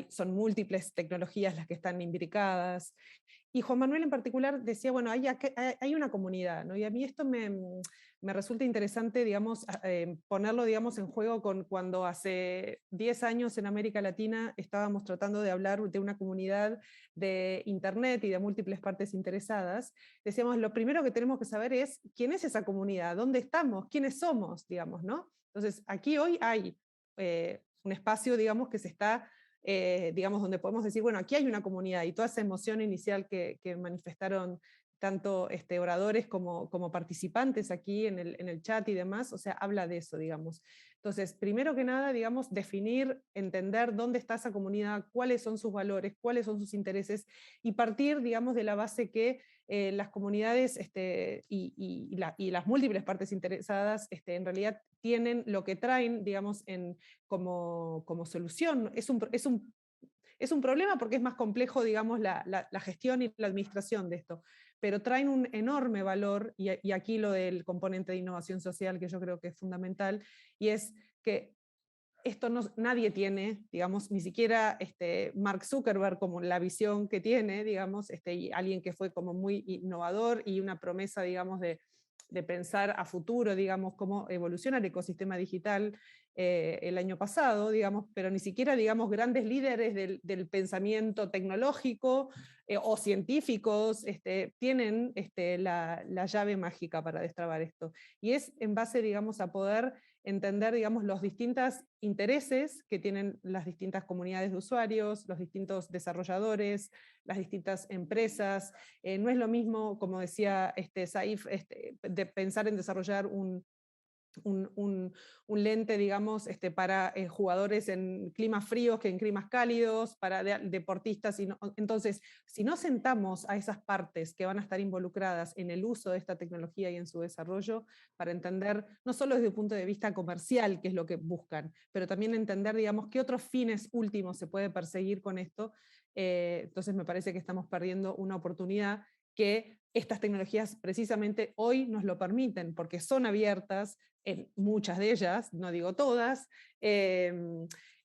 son múltiples tecnologías las que están imbricadas. Y Juan Manuel en particular decía, bueno, hay una comunidad, ¿no? Y a mí esto me resulta interesante, digamos, ponerlo, digamos, en juego con cuando hace 10 años en América Latina estábamos tratando de hablar de una comunidad de Internet y de múltiples partes interesadas. Decíamos, lo primero que tenemos que saber es quién es esa comunidad, dónde estamos, quiénes somos, digamos, ¿no? Entonces, aquí hoy hay un espacio, digamos, que se está digamos, donde podemos decir, bueno, aquí hay una comunidad y toda esa emoción inicial que manifestaron tanto oradores como participantes aquí en el chat y demás, o sea, habla de eso, digamos. Entonces, primero que nada, digamos, definir, entender dónde está esa comunidad, cuáles son sus valores, cuáles son sus intereses, y partir, digamos, de la base que las comunidades y las múltiples partes interesadas en realidad tienen lo que traen, digamos, como solución. Es un problema porque es más complejo, digamos, la gestión y la administración de esto, pero traen un enorme valor, y aquí lo del componente de innovación social, que yo creo que es fundamental, y es que esto nadie tiene, digamos, ni siquiera Mark Zuckerberg como la visión que tiene, digamos, y alguien que fue como muy innovador y una promesa, digamos, de pensar a futuro, digamos, cómo evoluciona el ecosistema digital el año pasado, digamos, pero ni siquiera, digamos, grandes líderes del pensamiento tecnológico o científicos tienen la llave mágica para destrabar esto. Y es en base, digamos, a poder entender, digamos, los distintos intereses que tienen las distintas comunidades de usuarios, los distintos desarrolladores, las distintas empresas. No es lo mismo, como decía Saif, de pensar en desarrollar un lente, digamos, para jugadores en climas fríos que en climas cálidos, para deportistas. Entonces, si no sentamos a esas partes que van a estar involucradas en el uso de esta tecnología y en su desarrollo, para entender, no solo desde un punto de vista comercial, que es lo que buscan, pero también entender, digamos, qué otros fines últimos se puede perseguir con esto, entonces me parece que estamos perdiendo una oportunidad que estas tecnologías precisamente hoy nos lo permiten, porque son abiertas, en muchas de ellas, no digo todas,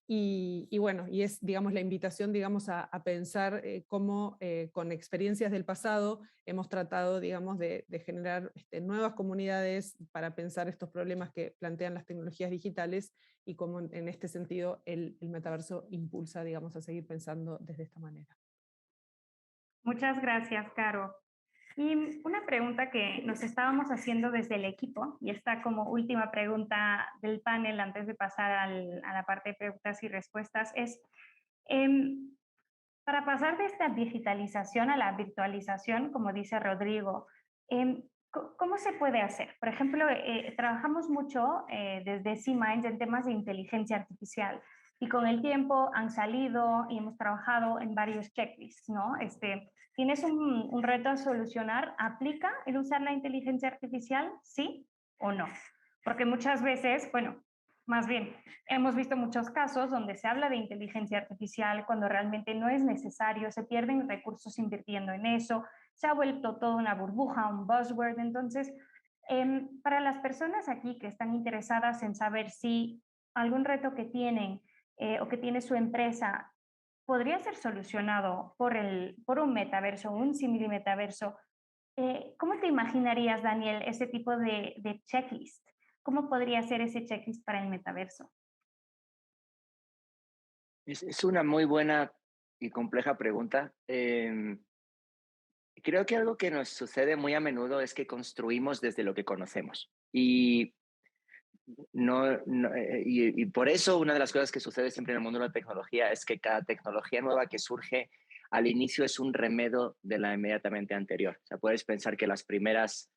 y bueno, y es, digamos, la invitación, digamos, a pensar cómo con experiencias del pasado hemos tratado, digamos, de generar nuevas comunidades para pensar estos problemas que plantean las tecnologías digitales y cómo en este sentido el metaverso impulsa, digamos, a seguir pensando desde esta manera. Muchas gracias, Caro. Y una pregunta que nos estábamos haciendo desde el equipo, y esta como última pregunta del panel antes de pasar a la parte de preguntas y respuestas, es, para pasar de esta digitalización a la virtualización, como dice Rodrigo, ¿cómo se puede hacer? Por ejemplo, trabajamos mucho desde C-Minds en temas de inteligencia artificial, y con el tiempo han salido y hemos trabajado en varios checklists, ¿no? ¿Tienes un reto a solucionar? ¿Aplica el usar la inteligencia artificial? ¿Sí o no? Porque muchas veces, bueno, más bien, hemos visto muchos casos donde se habla de inteligencia artificial cuando realmente no es necesario, se pierden recursos invirtiendo en eso, se ha vuelto toda una burbuja, un buzzword. Entonces, para las personas aquí que están interesadas en saber si algún reto que tienen o que tiene su empresa podría ser solucionado por un metaverso, un simili metaverso, ¿cómo te imaginarías, Daniel, ese tipo de checklist? ¿Cómo podría ser ese checklist para el metaverso? Es una muy buena y compleja pregunta. Creo que algo que nos sucede muy a menudo es que construimos desde lo que conocemos. Y, y por eso una de las cosas que sucede siempre en el mundo de la tecnología es que cada tecnología nueva que surge al inicio es un remedio de la inmediatamente anterior. O sea, puedes pensar que las primeras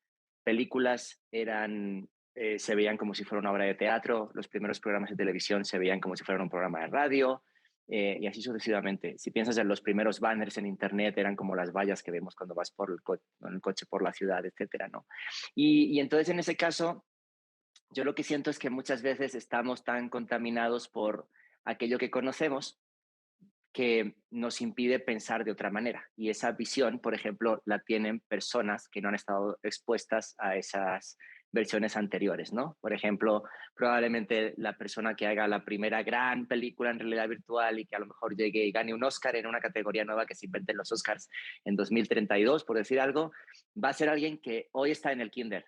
películas se veían como si fuera una obra de teatro, los primeros programas de televisión se veían como si fueran un programa de radio, y así sucesivamente. Si piensas en los primeros banners en Internet, eran como las vallas que vemos cuando vas en el coche por la ciudad, etcétera, ¿no? Y entonces, en ese caso, yo lo que siento es que muchas veces estamos tan contaminados por aquello que conocemos que nos impide pensar de otra manera. Y esa visión, por ejemplo, la tienen personas que no han estado expuestas a esas versiones anteriores, ¿no? Por ejemplo, probablemente la persona que haga la primera gran película en realidad virtual y que a lo mejor llegue y gane un Oscar en una categoría nueva que se inventen los Oscars en 2032, por decir algo, va a ser alguien que hoy está en el kinder.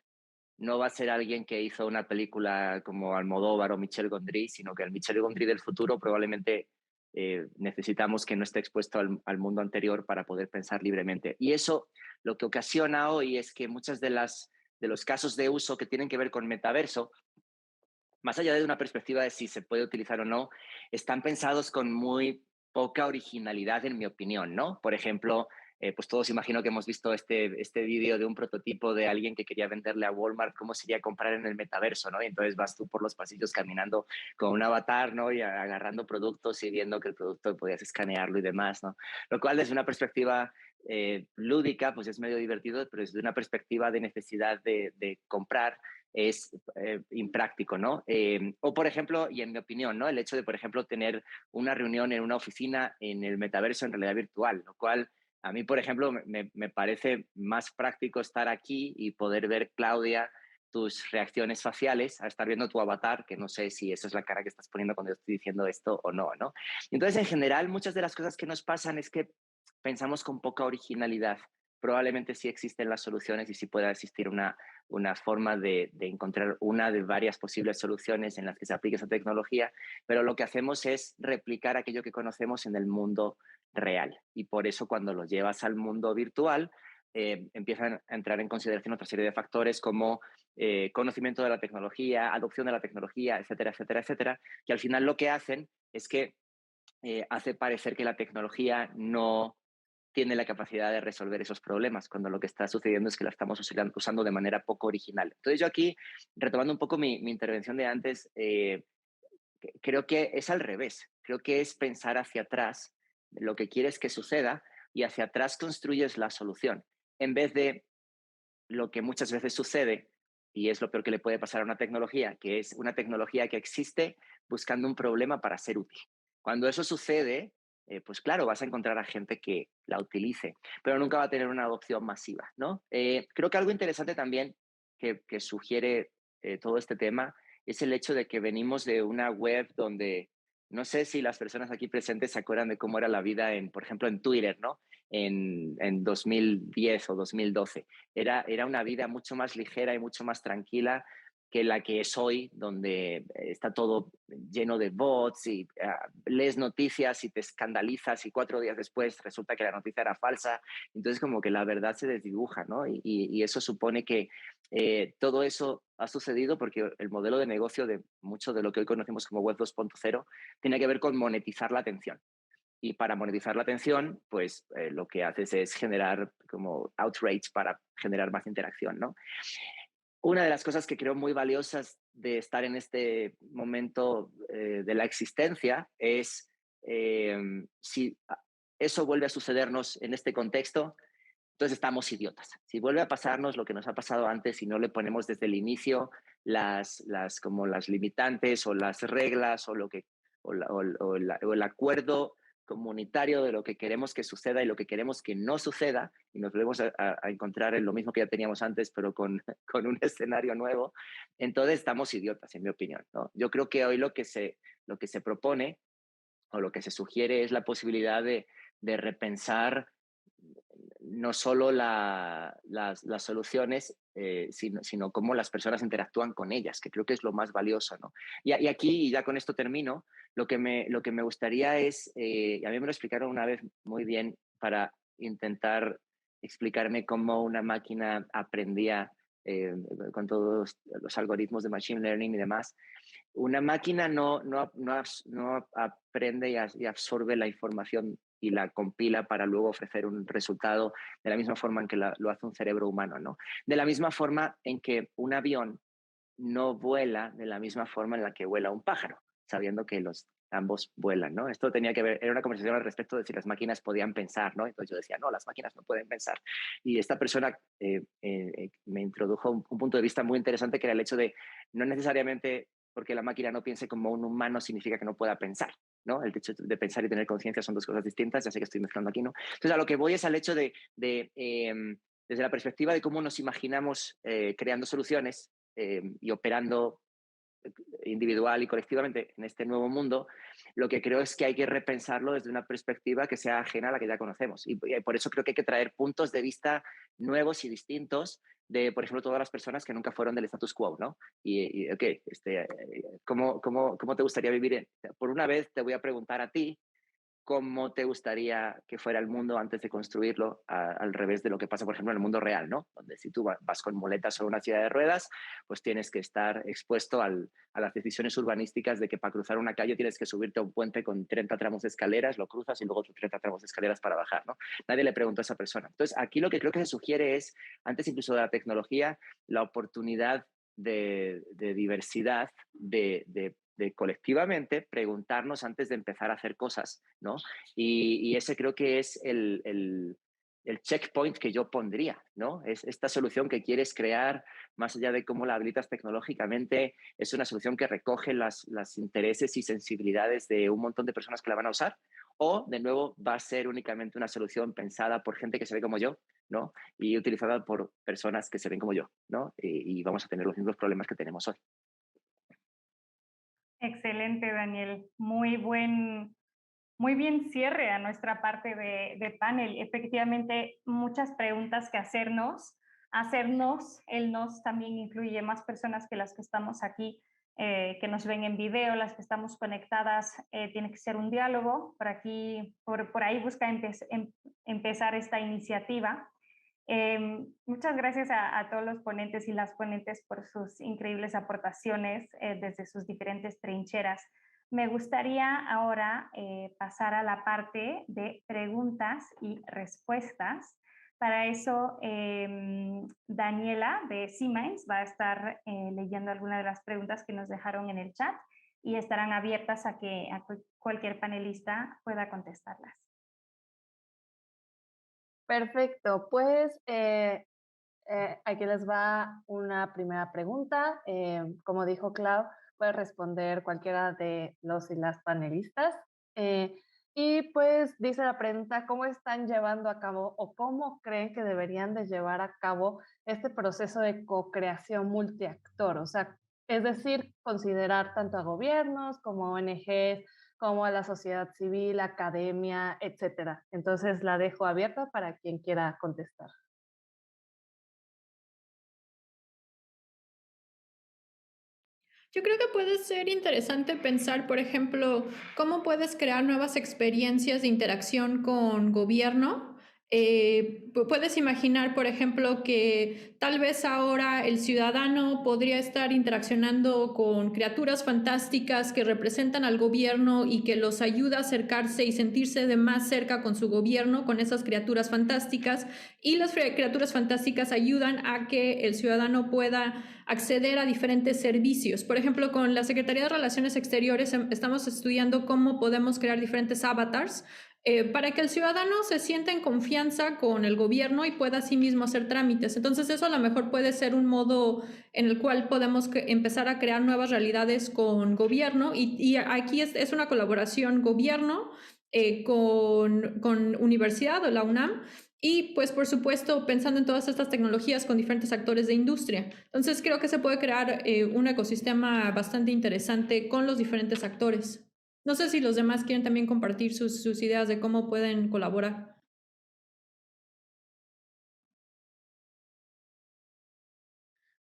No va a ser alguien que hizo una película como Almodóvar o Michel Gondry, sino que el Michel Gondry del futuro probablemente necesitamos que no esté expuesto al mundo anterior para poder pensar libremente. Y eso lo que ocasiona hoy es que muchas de los casos de uso que tienen que ver con metaverso, más allá de una perspectiva de si se puede utilizar o no, están pensados con muy poca originalidad, en mi opinión, ¿no? Por ejemplo, pues todos imagino que hemos visto este vídeo de un prototipo de alguien que quería venderle a Walmart cómo sería comprar en el metaverso, ¿no? Y entonces vas tú por los pasillos caminando con un avatar, ¿no? Y agarrando productos y viendo que el producto podías escanearlo y demás, ¿no? Lo cual desde una perspectiva lúdica, pues es medio divertido, pero desde una perspectiva de necesidad de comprar, es impráctico, ¿no? O, por ejemplo, y en mi opinión, ¿no? El hecho de, por ejemplo, tener una reunión en una oficina en el metaverso en realidad virtual, lo cual a mí, por ejemplo, me parece más práctico estar aquí y poder ver, Claudia, tus reacciones faciales a estar viendo tu avatar, que no sé si esa es la cara que estás poniendo cuando yo estoy diciendo esto o no, ¿no? Entonces, en general, muchas de las cosas que nos pasan es que pensamos con poca originalidad. Probablemente sí existen las soluciones y sí pueda existir una forma de encontrar una de varias posibles soluciones en las que se aplique esa tecnología, pero lo que hacemos es replicar aquello que conocemos en el mundo real. Y por eso cuando lo llevas al mundo virtual, empiezan a entrar en consideración otra serie de factores como conocimiento de la tecnología, adopción de la tecnología, etcétera, etcétera, etcétera, que al final lo que hacen es que hace parecer que la tecnología no tiene la capacidad de resolver esos problemas, cuando lo que está sucediendo es que la estamos usando de manera poco original. Entonces yo aquí, retomando un poco mi intervención de antes, creo que es al revés. Creo que es pensar hacia atrás lo que quieres que suceda y hacia atrás construyes la solución, en vez de lo que muchas veces sucede, y es lo peor que le puede pasar a una tecnología, que es una tecnología que existe buscando un problema para ser útil. Cuando eso sucede, pues claro, vas a encontrar a gente que la utilice, pero nunca va a tener una adopción masiva, ¿no? Creo que algo interesante también que sugiere todo este tema es el hecho de que venimos de una web donde no sé si las personas aquí presentes se acuerdan de cómo era la vida por ejemplo, en Twitter, ¿no? En 2010 o 2012. Era una vida mucho más ligera y mucho más tranquila que la que es hoy, donde está todo lleno de bots y lees noticias y te escandalizas y 4 días después resulta que la noticia era falsa. Entonces como que la verdad se desdibuja, ¿no? Y eso supone que todo eso ha sucedido porque el modelo de negocio de mucho de lo que hoy conocemos como Web 2.0 tiene que ver con monetizar la atención. Y para monetizar la atención, pues lo que haces es generar como outrage para generar más interacción, ¿no? Una de las cosas que creo muy valiosas de estar en este momento de la existencia es si eso vuelve a sucedernos en este contexto, entonces estamos idiotas. Si vuelve a pasarnos lo que nos ha pasado antes y no le ponemos desde el inicio como las limitantes o las reglas o, lo que, o el acuerdo comunitario de lo que queremos que suceda y lo que queremos que no suceda, y nos volvemos a encontrar en lo mismo que ya teníamos antes, pero con un escenario nuevo, entonces estamos idiotas, en mi opinión, ¿no? Yo creo que hoy lo que se propone o lo que se sugiere es la posibilidad de repensar no solo las soluciones, sino cómo las personas interactúan con ellas, que creo que es lo más valioso, ¿no? Y aquí, y ya con esto termino, lo que me gustaría es, y a mí me lo explicaron una vez muy bien para intentar explicarme cómo una máquina aprendía con todos los algoritmos de Machine Learning y demás. Una máquina no aprende y absorbe la información y la compila para luego ofrecer un resultado de la misma forma en que lo hace un cerebro humano, ¿no? De la misma forma en que un avión no vuela de la misma forma en la que vuela un pájaro, sabiendo que ambos vuelan, ¿no? Esto tenía que ver, era una conversación al respecto de si las máquinas podían pensar, ¿no? Entonces yo decía, no, las máquinas no pueden pensar. Y esta persona me introdujo un punto de vista muy interesante, que era el hecho de no necesariamente porque la máquina no piense como un humano significa que no pueda pensar, ¿no? El hecho de pensar y tener conciencia son dos cosas distintas, ya sé que estoy mezclando aquí, ¿no? Entonces a lo que voy es al hecho de desde la perspectiva de cómo nos imaginamos creando soluciones y operando individual y colectivamente en este nuevo mundo, lo que creo es que hay que repensarlo desde una perspectiva que sea ajena a la que ya conocemos. Y por eso creo que hay que traer puntos de vista nuevos y distintos de, por ejemplo, todas las personas que nunca fueron del status quo, ¿no? Ok, ¿cómo te gustaría vivir? Por una vez te voy a preguntar a ti, cómo te gustaría que fuera el mundo antes de construirlo, al revés de lo que pasa, por ejemplo, en el mundo real, ¿no? Donde si tú vas con muletas sobre una silla de ruedas, pues tienes que estar expuesto a las decisiones urbanísticas de que para cruzar una calle tienes que subirte a un puente con 30 tramos de escaleras, lo cruzas y luego otros 30 tramos de escaleras para bajar, ¿no? Nadie le preguntó a esa persona. Entonces, aquí lo que creo que se sugiere es, antes incluso de la tecnología, la oportunidad de diversidad, de colectivamente preguntarnos antes de empezar a hacer cosas, ¿no? Y ese creo que es el checkpoint que yo pondría, ¿no? Es esta solución que quieres crear, más allá de cómo la habilitas tecnológicamente, es una solución que recoge las intereses y sensibilidades de un montón de personas que la van a usar, o, de nuevo, va a ser únicamente una solución pensada por gente que se ve como yo, ¿no? Y utilizada por personas que se ven como yo, ¿no? Y vamos a tener los mismos problemas que tenemos hoy. Excelente, Daniel. Muy bien cierre a nuestra parte de panel. Efectivamente, muchas preguntas que hacernos. El nos también incluye más personas que las que estamos aquí, que nos ven en video, las que estamos conectadas. Tiene que ser un diálogo. Por ahí busca empezar esta iniciativa. Muchas gracias a todos los ponentes y las ponentes por sus increíbles aportaciones desde sus diferentes trincheras. Me gustaría ahora pasar a la parte de preguntas y respuestas. Para eso, Daniela de Siemens va a estar leyendo algunas de las preguntas que nos dejaron en el chat y estarán abiertas a que cualquier panelista pueda contestarlas. Perfecto, pues aquí les va una primera pregunta. Como dijo Clau, puede responder cualquiera de los y las panelistas. Y pues dice la pregunta, ¿cómo están llevando a cabo o cómo creen que deberían de llevar a cabo este proceso de co-creación multiactor? O sea, es decir, considerar tanto a gobiernos como ONGs, como a la sociedad civil, academia, etcétera. Entonces la dejo abierta para quien quiera contestar. Yo creo que puede ser interesante pensar, por ejemplo, cómo puedes crear nuevas experiencias de interacción con gobierno. Puedes imaginar, por ejemplo, que tal vez ahora el ciudadano podría estar interaccionando con criaturas fantásticas que representan al gobierno y que los ayuda a acercarse y sentirse de más cerca con su gobierno, con esas criaturas fantásticas, y las criaturas fantásticas ayudan a que el ciudadano pueda acceder a diferentes servicios. Por ejemplo, con la Secretaría de Relaciones Exteriores estamos estudiando cómo podemos crear diferentes avatars para que el ciudadano se sienta en confianza con el gobierno y pueda sí mismo hacer trámites. Entonces eso a lo mejor puede ser un modo en el cual podemos empezar a crear nuevas realidades con gobierno y aquí es una colaboración gobierno con universidad o la UNAM. Y pues por supuesto pensando en todas estas tecnologías con diferentes actores de industria. Entonces creo que se puede crear un ecosistema bastante interesante con los diferentes actores. No sé si los demás quieren también compartir sus ideas de cómo pueden colaborar.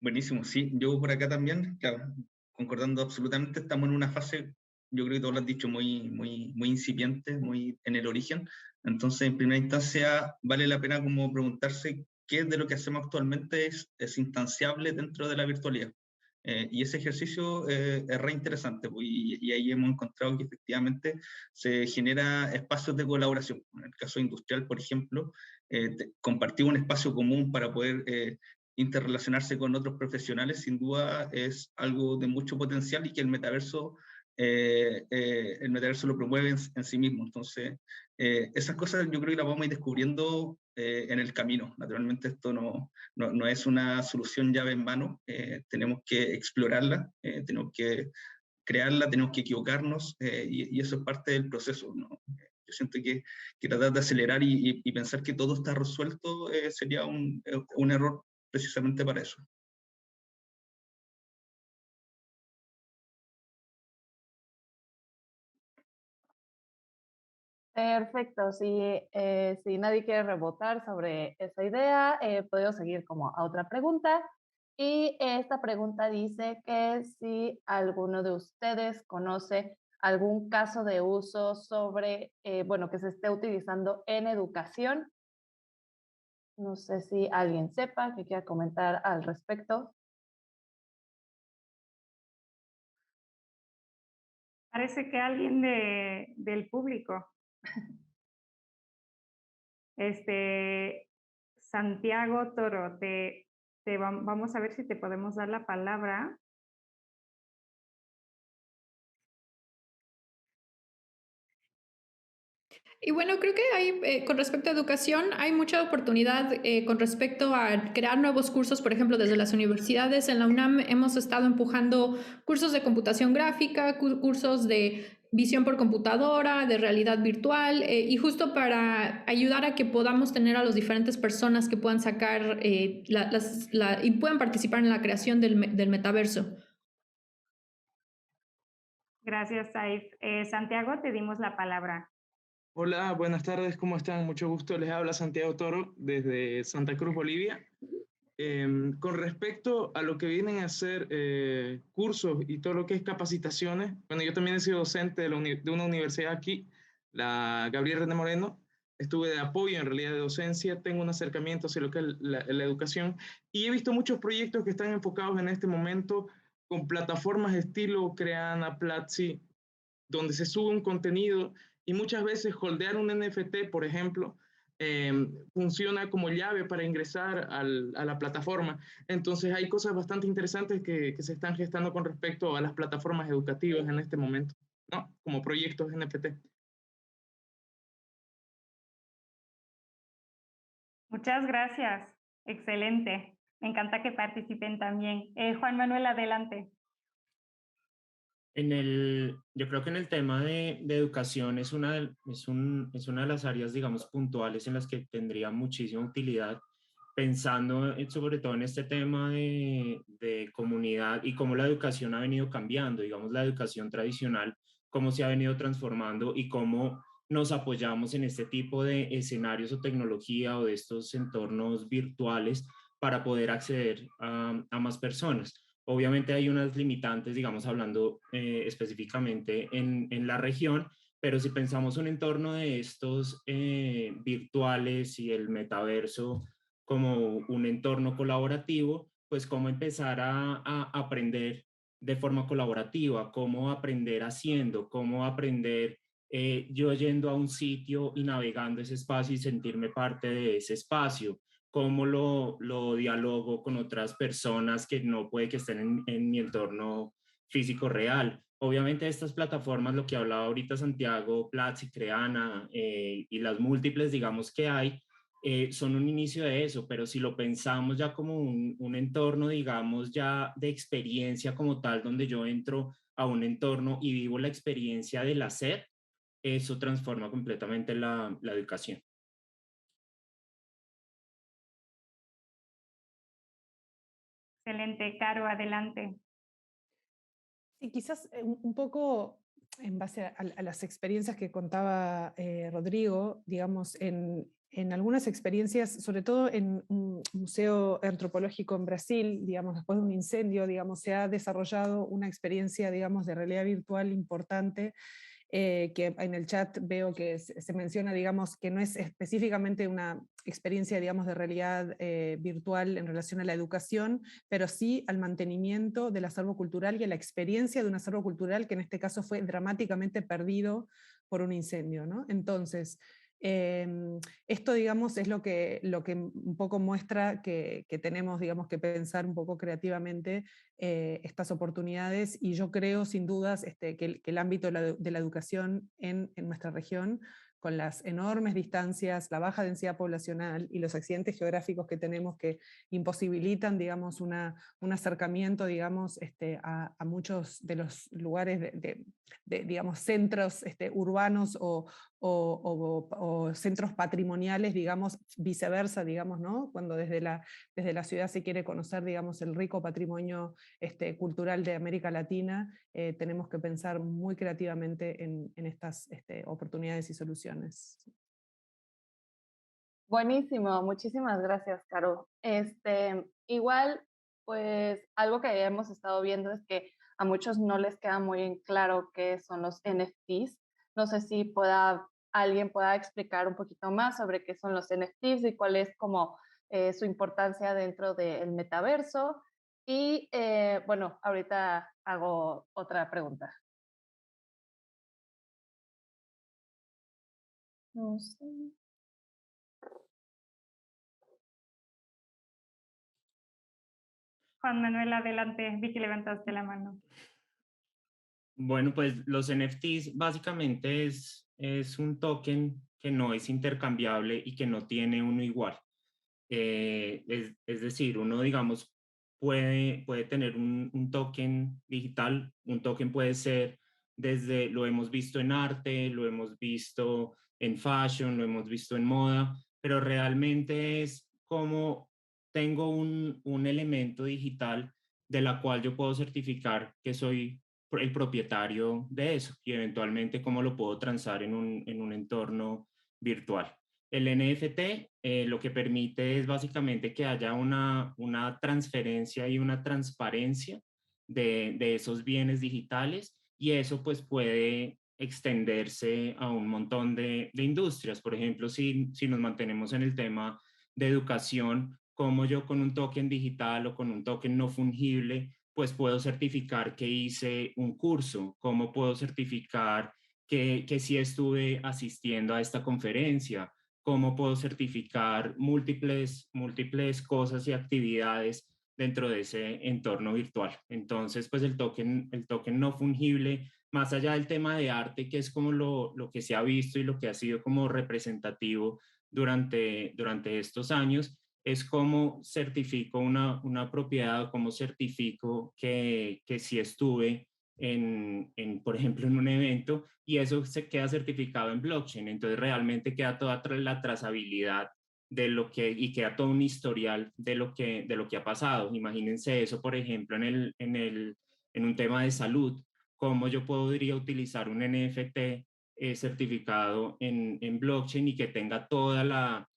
Buenísimo, sí. Yo por acá también, claro, concordando absolutamente, estamos en una fase yo creo que todos lo has dicho, muy incipiente, muy en el origen. Entonces, en primera instancia, vale la pena como preguntarse qué de lo que hacemos actualmente es instanciable dentro de la virtualidad. Y ese ejercicio es re interesante, pues, y ahí hemos encontrado que efectivamente se genera espacios de colaboración. En el caso industrial, por ejemplo, compartir un espacio común para poder interrelacionarse con otros profesionales, sin duda es algo de mucho potencial y que el metaverso lo promueve en sí mismo. Entonces, esas cosas yo creo que las vamos a ir descubriendo en el camino. Naturalmente esto no es una solución llave en mano, tenemos que explorarla, tenemos que crearla, tenemos que equivocarnos, y eso es parte del proceso, ¿no? Yo siento que tratar de acelerar y pensar que todo está resuelto sería un error precisamente para eso. Perfecto, si nadie quiere rebotar sobre esa idea, puedo seguir como a otra pregunta. Y esta pregunta dice que si alguno de ustedes conoce algún caso de uso sobre, bueno, que se esté utilizando en educación. No sé si alguien sepa que quiera comentar al respecto. Parece que alguien del público. Santiago Toro, vamos a ver si te podemos dar la palabra. Y bueno, creo que hay, con respecto a educación, hay mucha oportunidad con respecto a crear nuevos cursos. Por ejemplo, desde las universidades, en la UNAM hemos estado empujando cursos de computación gráfica, cursos de visión por computadora, de realidad virtual, y justo para ayudar a que podamos tener a las diferentes personas que puedan sacar y puedan participar en la creación del metaverso. Gracias, Saif. Santiago, te dimos la palabra. Hola, buenas tardes, ¿cómo están? Mucho gusto, les habla Santiago Toro desde Santa Cruz, Bolivia. Con respecto a lo que vienen a hacer cursos y todo lo que es capacitaciones, bueno, yo también he sido docente de una universidad aquí, la Gabriel René Moreno. Estuve de apoyo en realidad de docencia, tengo un acercamiento hacia lo que es la educación y he visto muchos proyectos que están enfocados en este momento con plataformas estilo Creana, Platzi, donde se sube un contenido y muchas veces holdear un NFT, por ejemplo, funciona como llave para ingresar a la plataforma. Entonces hay cosas bastante interesantes que se están gestando con respecto a las plataformas educativas en este momento, ¿no? Como proyectos NFT. Muchas gracias. Excelente. Me encanta que participen también. Juan Manuel, adelante. Yo creo que en el tema de educación es una de las áreas, digamos, puntuales en las que tendría muchísima utilidad, pensando sobre todo en este tema de comunidad y cómo la educación ha venido cambiando, digamos, la educación tradicional, cómo se ha venido transformando y cómo nos apoyamos en este tipo de escenarios o tecnología o de estos entornos virtuales para poder acceder a más personas. Obviamente hay unas limitantes, digamos, hablando específicamente en la región, pero si pensamos un entorno de estos virtuales y el metaverso como un entorno colaborativo, pues cómo empezar a aprender de forma colaborativa, cómo aprender haciendo, cómo aprender yo yendo a un sitio y navegando ese espacio y sentirme parte de ese espacio, cómo lo dialogo con otras personas que no puede que estén en mi entorno físico real. Obviamente estas plataformas, lo que hablaba ahorita Santiago, Platzi, Creana y las múltiples, digamos, que hay, son un inicio de eso, pero si lo pensamos ya como un entorno, digamos, ya de experiencia como tal, donde yo entro a un entorno y vivo la experiencia del hacer, eso transforma completamente la educación. Excelente, Caro, adelante. Sí, quizás un poco en base a las experiencias que contaba Rodrigo, digamos, en algunas experiencias, sobre todo en un museo antropológico en Brasil, digamos, después de un incendio, digamos, se ha desarrollado una experiencia, digamos, de realidad virtual importante, que en el chat veo que se menciona, digamos, que no es específicamente una experiencia, digamos, de realidad virtual en relación a la educación, pero sí al mantenimiento del acervo cultural y a la experiencia de un acervo cultural que en este caso fue dramáticamente perdido por un incendio, ¿no? Entonces, esto, digamos, es lo que un poco muestra que tenemos, digamos, que pensar un poco creativamente estas oportunidades, y yo creo sin dudas que el ámbito de la educación en nuestra región, con las enormes distancias, la baja densidad poblacional y los accidentes geográficos que tenemos que imposibilitan, digamos, un acercamiento, digamos, a muchos de los lugares digamos, centros urbanos o centros patrimoniales, digamos, viceversa, digamos, ¿no? Cuando desde la ciudad se quiere conocer, digamos, el rico patrimonio cultural de América Latina, tenemos que pensar muy creativamente en estas oportunidades y soluciones. Buenísimo, muchísimas gracias, Caro. Igual, pues algo que hemos estado viendo es que a muchos no les queda muy en claro qué son los NFTs. No sé si alguien pueda explicar un poquito más sobre qué son los NFTs y cuál es como su importancia dentro del metaverso. Y bueno, ahorita hago otra pregunta. No sé. Juan Manuel, adelante, vi que levantaste la mano. Bueno, pues los NFTs básicamente es un token que no es intercambiable y que no tiene uno igual. Es decir, uno, digamos, puede tener un token digital. Un token puede ser lo hemos visto en arte, lo hemos visto en fashion, lo hemos visto en moda, pero realmente es como tengo un elemento digital de la cual yo puedo certificar que soy el propietario de eso, y eventualmente cómo lo puedo transar en un entorno virtual. El NFT lo que permite es básicamente que haya una transferencia y una transparencia de esos bienes digitales, y eso pues puede extenderse a un montón de industrias. Por ejemplo, si nos mantenemos en el tema de educación, como yo con un token digital o con un token no fungible, pues puedo certificar que hice un curso, cómo puedo certificar que sí estuve asistiendo a esta conferencia, cómo puedo certificar múltiples cosas y actividades dentro de ese entorno virtual. Entonces, pues el token no fungible, más allá del tema de arte, que es como lo que se ha visto y lo que ha sido como representativo durante estos años, es cómo certifico una propiedad, cómo certifico que sí estuve por ejemplo, en un evento, y eso se queda certificado en blockchain. Entonces realmente queda toda la trazabilidad de y queda todo un historial de lo que ha pasado. Imagínense eso, por ejemplo, en un tema de salud, cómo yo podría utilizar un NFT certificado en blockchain y que tenga toda la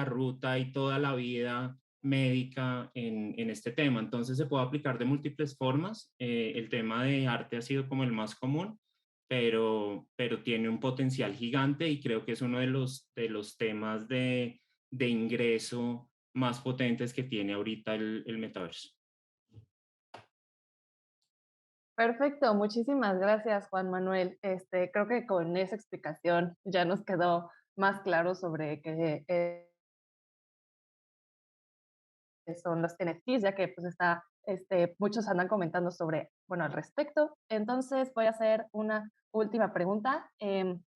ruta y toda la vida médica en este tema. Entonces se puede aplicar de múltiples formas. El tema de arte ha sido como el más común, pero tiene un potencial gigante, y creo que es uno de los temas de ingreso más potentes que tiene ahorita el metaverso. Perfecto, muchísimas gracias, Juan Manuel. Creo que con esa explicación ya nos quedó más claro sobre qué son los NFTs, ya que pues muchos andan comentando al respecto. Entonces voy a hacer una última pregunta.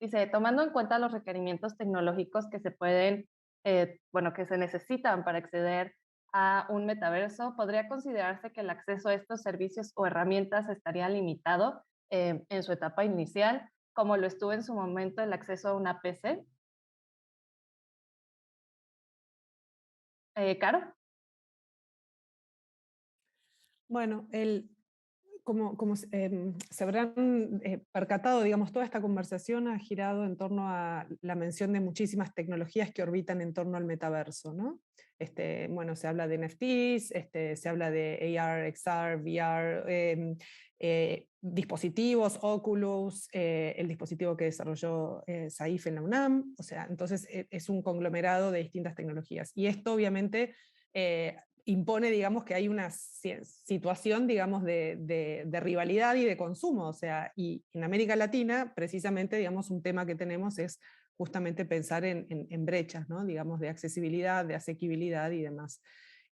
Dice, tomando en cuenta los requerimientos tecnológicos que que se necesitan para acceder a un metaverso, ¿podría considerarse que el acceso a estos servicios o herramientas estaría limitado en su etapa inicial, como lo estuvo en su momento el acceso a una PC? ¿Caro? Bueno, como se habrán percatado, digamos, toda esta conversación ha girado en torno a la mención de muchísimas tecnologías que orbitan en torno al metaverso, ¿no? Bueno, se habla de NFTs, se habla de AR, XR, VR, dispositivos, Oculus, el dispositivo que desarrolló Saif en la UNAM, o sea, entonces es un conglomerado de distintas tecnologías. Y esto obviamente impone, digamos, que hay una situación, digamos, de rivalidad y de consumo, o sea, y en América Latina, precisamente, digamos, un tema que tenemos es justamente pensar en brechas, ¿no? Digamos, de accesibilidad, de asequibilidad y demás.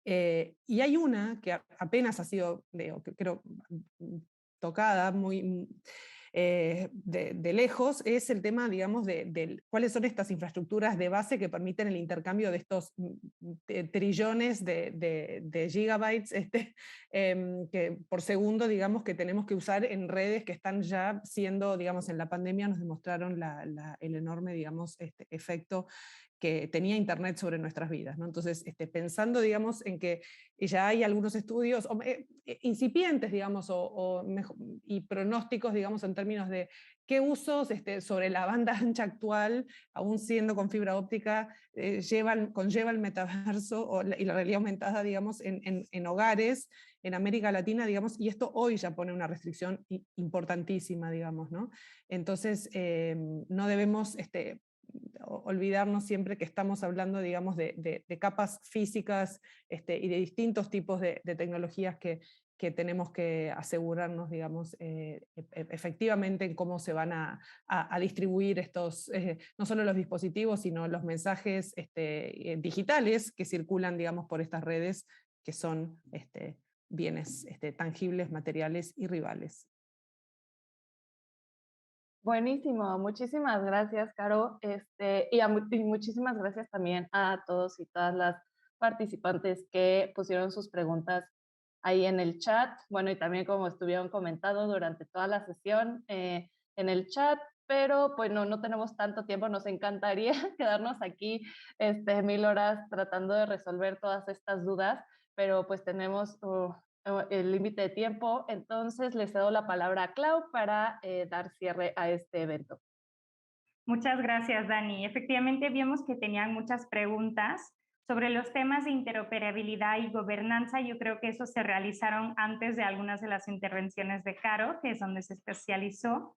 Y hay una que apenas ha sido, creo, tocada muy de lejos, es el tema, digamos, de cuáles son estas infraestructuras de base que permiten el intercambio de estos trillones de gigabytes que por segundo, digamos, que tenemos que usar en redes que están ya siendo, digamos, en la pandemia nos demostraron el enorme, digamos, efecto que tenía Internet sobre nuestras vidas, ¿no? Entonces, pensando, digamos, en que ya hay algunos estudios incipientes, digamos, y pronósticos, digamos, en términos de qué usos sobre la banda ancha actual, aún siendo con fibra óptica, conlleva el metaverso y la realidad aumentada, digamos, en hogares, en América Latina, digamos, y esto hoy ya pone una restricción importantísima, digamos, ¿no? Entonces, no debemos olvidarnos siempre que estamos hablando, digamos, de capas físicas y de distintos tipos de tecnologías que tenemos que asegurarnos, digamos, efectivamente en cómo se van a distribuir estos, no solo los dispositivos, sino los mensajes digitales que circulan, digamos, por estas redes, que son bienes tangibles, materiales y rivales. Buenísimo, muchísimas gracias, Caro, y muchísimas gracias también a todos y todas las participantes que pusieron sus preguntas ahí en el chat, bueno, y también como estuvieron comentando durante toda la sesión en el chat, pero pues no tenemos tanto tiempo, nos encantaría quedarnos aquí 1000 horas tratando de resolver todas estas dudas, pero pues tenemos el límite de tiempo, entonces le cedo la palabra a Clau para dar cierre a este evento. Muchas gracias, Dani. Efectivamente, vimos que tenían muchas preguntas sobre los temas de interoperabilidad y gobernanza. Yo creo que esos se realizaron antes de algunas de las intervenciones de Caro, que es donde se especializó.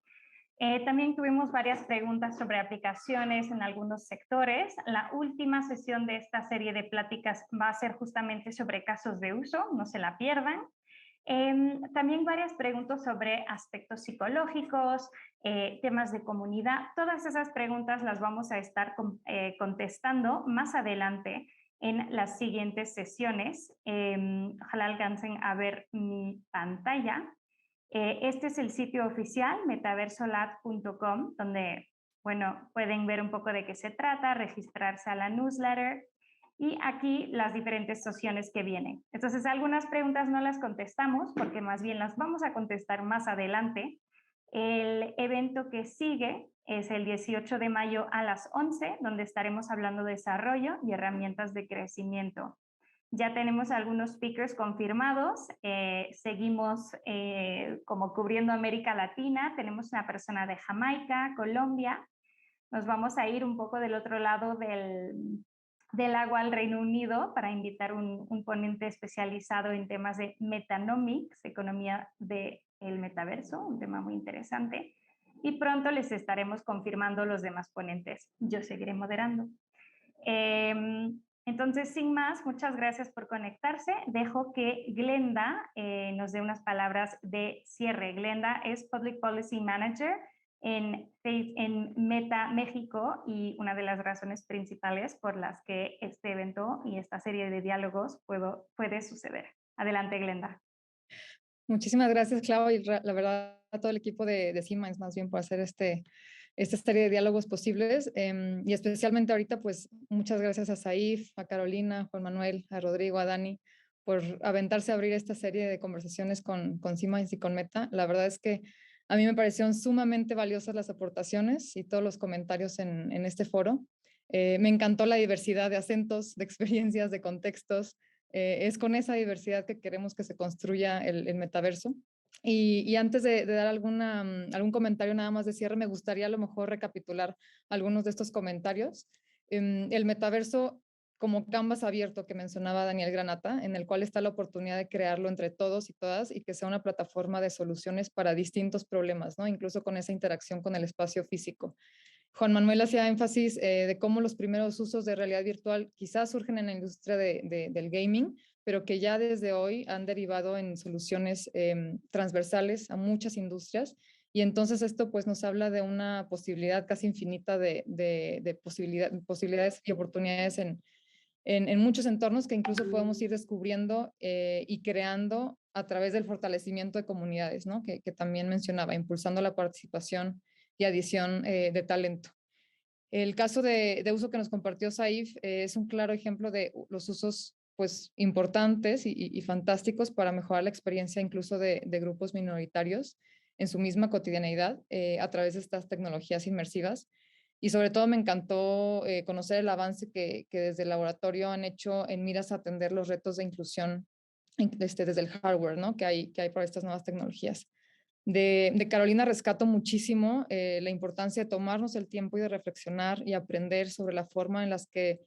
También tuvimos varias preguntas sobre aplicaciones en algunos sectores. La última sesión de esta serie de pláticas va a ser justamente sobre casos de uso, no se la pierdan. También varias preguntas sobre aspectos psicológicos, temas de comunidad. Todas esas preguntas las vamos a estar contestando más adelante en las siguientes sesiones. Ojalá alcancen a ver mi pantalla. Este es el sitio oficial, metaversolab.com, donde, bueno, pueden ver un poco de qué se trata, registrarse a la newsletter y aquí las diferentes sesiones que vienen. Entonces, algunas preguntas no las contestamos porque más bien las vamos a contestar más adelante. El evento que sigue es el 18 de mayo a las 11, donde estaremos hablando de desarrollo y herramientas de crecimiento. Ya tenemos algunos speakers confirmados, seguimos como cubriendo América Latina, tenemos una persona de Jamaica, Colombia, nos vamos a ir un poco del otro lado del agua al Reino Unido para invitar un ponente especializado en temas de metanomics, economía del metaverso, un tema muy interesante, y pronto les estaremos confirmando los demás ponentes, yo seguiré moderando. Entonces, sin más, muchas gracias por conectarse. Dejo que Glenda nos dé unas palabras de cierre. Glenda es Public Policy Manager en Meta México y una de las razones principales por las que este evento y esta serie de diálogos puede suceder. Adelante, Glenda. Muchísimas gracias, Clau, y la verdad a todo el equipo de Siemens más bien por hacer esta serie de diálogos posibles y especialmente ahorita pues muchas gracias a Saif, a Carolina, a Juan Manuel, a Rodrigo, a Dani por aventarse a abrir esta serie de conversaciones con Siemens y con Meta. La verdad es que a mí me parecieron sumamente valiosas las aportaciones y todos los comentarios en este foro. Me encantó la diversidad de acentos, de experiencias, de contextos. Es con esa diversidad que queremos que se construya el metaverso. Y antes de dar algún comentario nada más de cierre, me gustaría a lo mejor recapitular algunos de estos comentarios. El metaverso como canvas abierto que mencionaba Daniel Granata, en el cual está la oportunidad de crearlo entre todos y todas y que sea una plataforma de soluciones para distintos problemas, ¿no? Incluso con esa interacción con el espacio físico. Juan Manuel hacía énfasis de cómo los primeros usos de realidad virtual quizás surgen en la industria del gaming, pero que ya desde hoy han derivado en soluciones transversales a muchas industrias. Y entonces esto pues nos habla de una posibilidad casi infinita de posibilidades y oportunidades en muchos entornos que incluso podemos ir descubriendo y creando a través del fortalecimiento de comunidades, ¿no? Que también mencionaba, impulsando la participación y adición de talento. El caso de uso que nos compartió Saif es un claro ejemplo de los usos pues, importantes y fantásticos para mejorar la experiencia incluso de grupos minoritarios en su misma cotidianeidad a través de estas tecnologías inmersivas. Y sobre todo me encantó conocer el avance que desde el laboratorio han hecho en miras a atender los retos de inclusión desde el hardware, ¿no? que hay para estas nuevas tecnologías. De Carolina rescato muchísimo la importancia de tomarnos el tiempo y de reflexionar y aprender sobre la forma en las que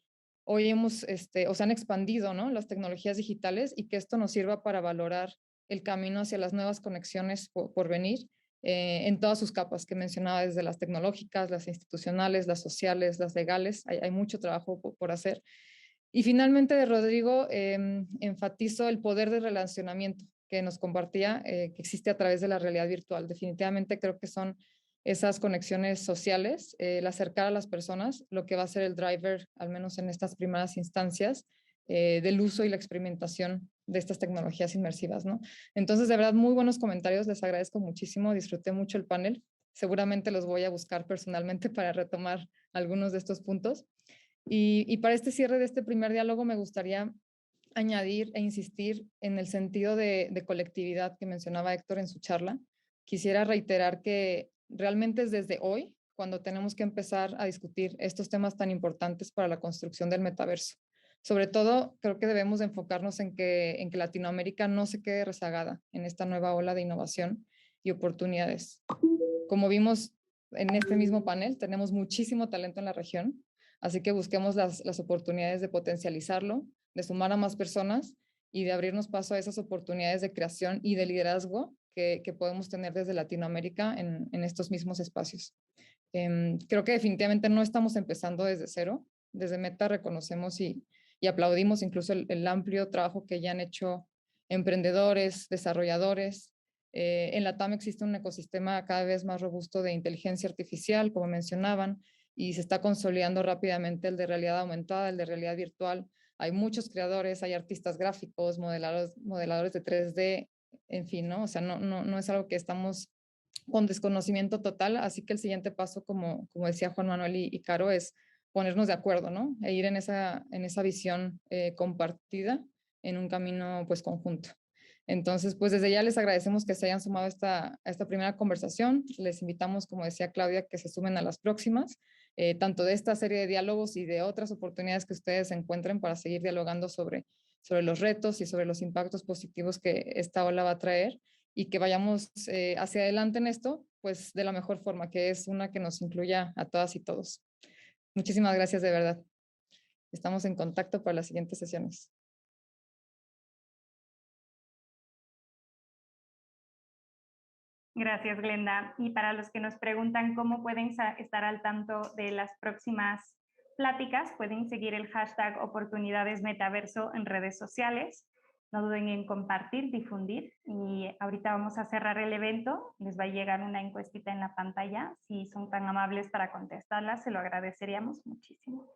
hoy hemos, o se han expandido, ¿no? las tecnologías digitales y que esto nos sirva para valorar el camino hacia las nuevas conexiones por venir en todas sus capas que mencionaba, desde las tecnológicas, las institucionales, las sociales, las legales. Hay mucho trabajo por hacer. Y finalmente de Rodrigo, enfatizo el poder de relacionamiento que nos compartía, que existe a través de la realidad virtual. Definitivamente creo que son esas conexiones sociales, el acercar a las personas, lo que va a ser el driver, al menos en estas primeras instancias, del uso y la experimentación de estas tecnologías inmersivas, ¿no? Entonces, de verdad, muy buenos comentarios, les agradezco muchísimo, disfruté mucho el panel, seguramente los voy a buscar personalmente para retomar algunos de estos puntos. Y para este cierre de este primer diálogo me gustaría añadir e insistir en el sentido de colectividad que mencionaba Héctor en su charla. Quisiera reiterar que realmente es desde hoy cuando tenemos que empezar a discutir estos temas tan importantes para la construcción del metaverso. Sobre todo, creo que debemos enfocarnos en que Latinoamérica no se quede rezagada en esta nueva ola de innovación y oportunidades. Como vimos en este mismo panel, tenemos muchísimo talento en la región, así que busquemos las oportunidades de potencializarlo, de sumar a más personas y de abrirnos paso a esas oportunidades de creación y de liderazgo que podemos tener desde Latinoamérica en estos mismos espacios. Creo que definitivamente no estamos empezando desde cero. Desde Meta reconocemos y aplaudimos incluso el amplio trabajo que ya han hecho emprendedores, desarrolladores. En la TAM existe un ecosistema cada vez más robusto de inteligencia artificial, como mencionaban, y se está consolidando rápidamente el de realidad aumentada, el de realidad virtual. Hay muchos creadores, hay artistas gráficos, modeladores de 3D, en fin, ¿no? O sea, no es algo que estamos con desconocimiento total, así que el siguiente paso, como decía Juan Manuel y Caro, es ponernos de acuerdo, ¿no? E ir en esa visión compartida, en un camino pues conjunto. Entonces, pues desde ya les agradecemos que se hayan sumado a esta primera conversación. Les invitamos, como decía Claudia, que se sumen a las próximas, tanto de esta serie de diálogos y de otras oportunidades que ustedes encuentren para seguir dialogando sobre los retos y sobre los impactos positivos que esta ola va a traer y que vayamos hacia adelante en esto, pues de la mejor forma, que es una que nos incluya a todas y todos. Muchísimas gracias de verdad. Estamos en contacto para las siguientes sesiones. Gracias, Glenda. Y para los que nos preguntan cómo pueden estar al tanto de las próximas pláticas, pueden seguir el hashtag Oportunidades Metaverso en redes sociales. No duden en compartir, difundir. Y ahorita vamos a cerrar el evento. Les va a llegar una encuestita en la pantalla. Si son tan amables para contestarla, se lo agradeceríamos muchísimo.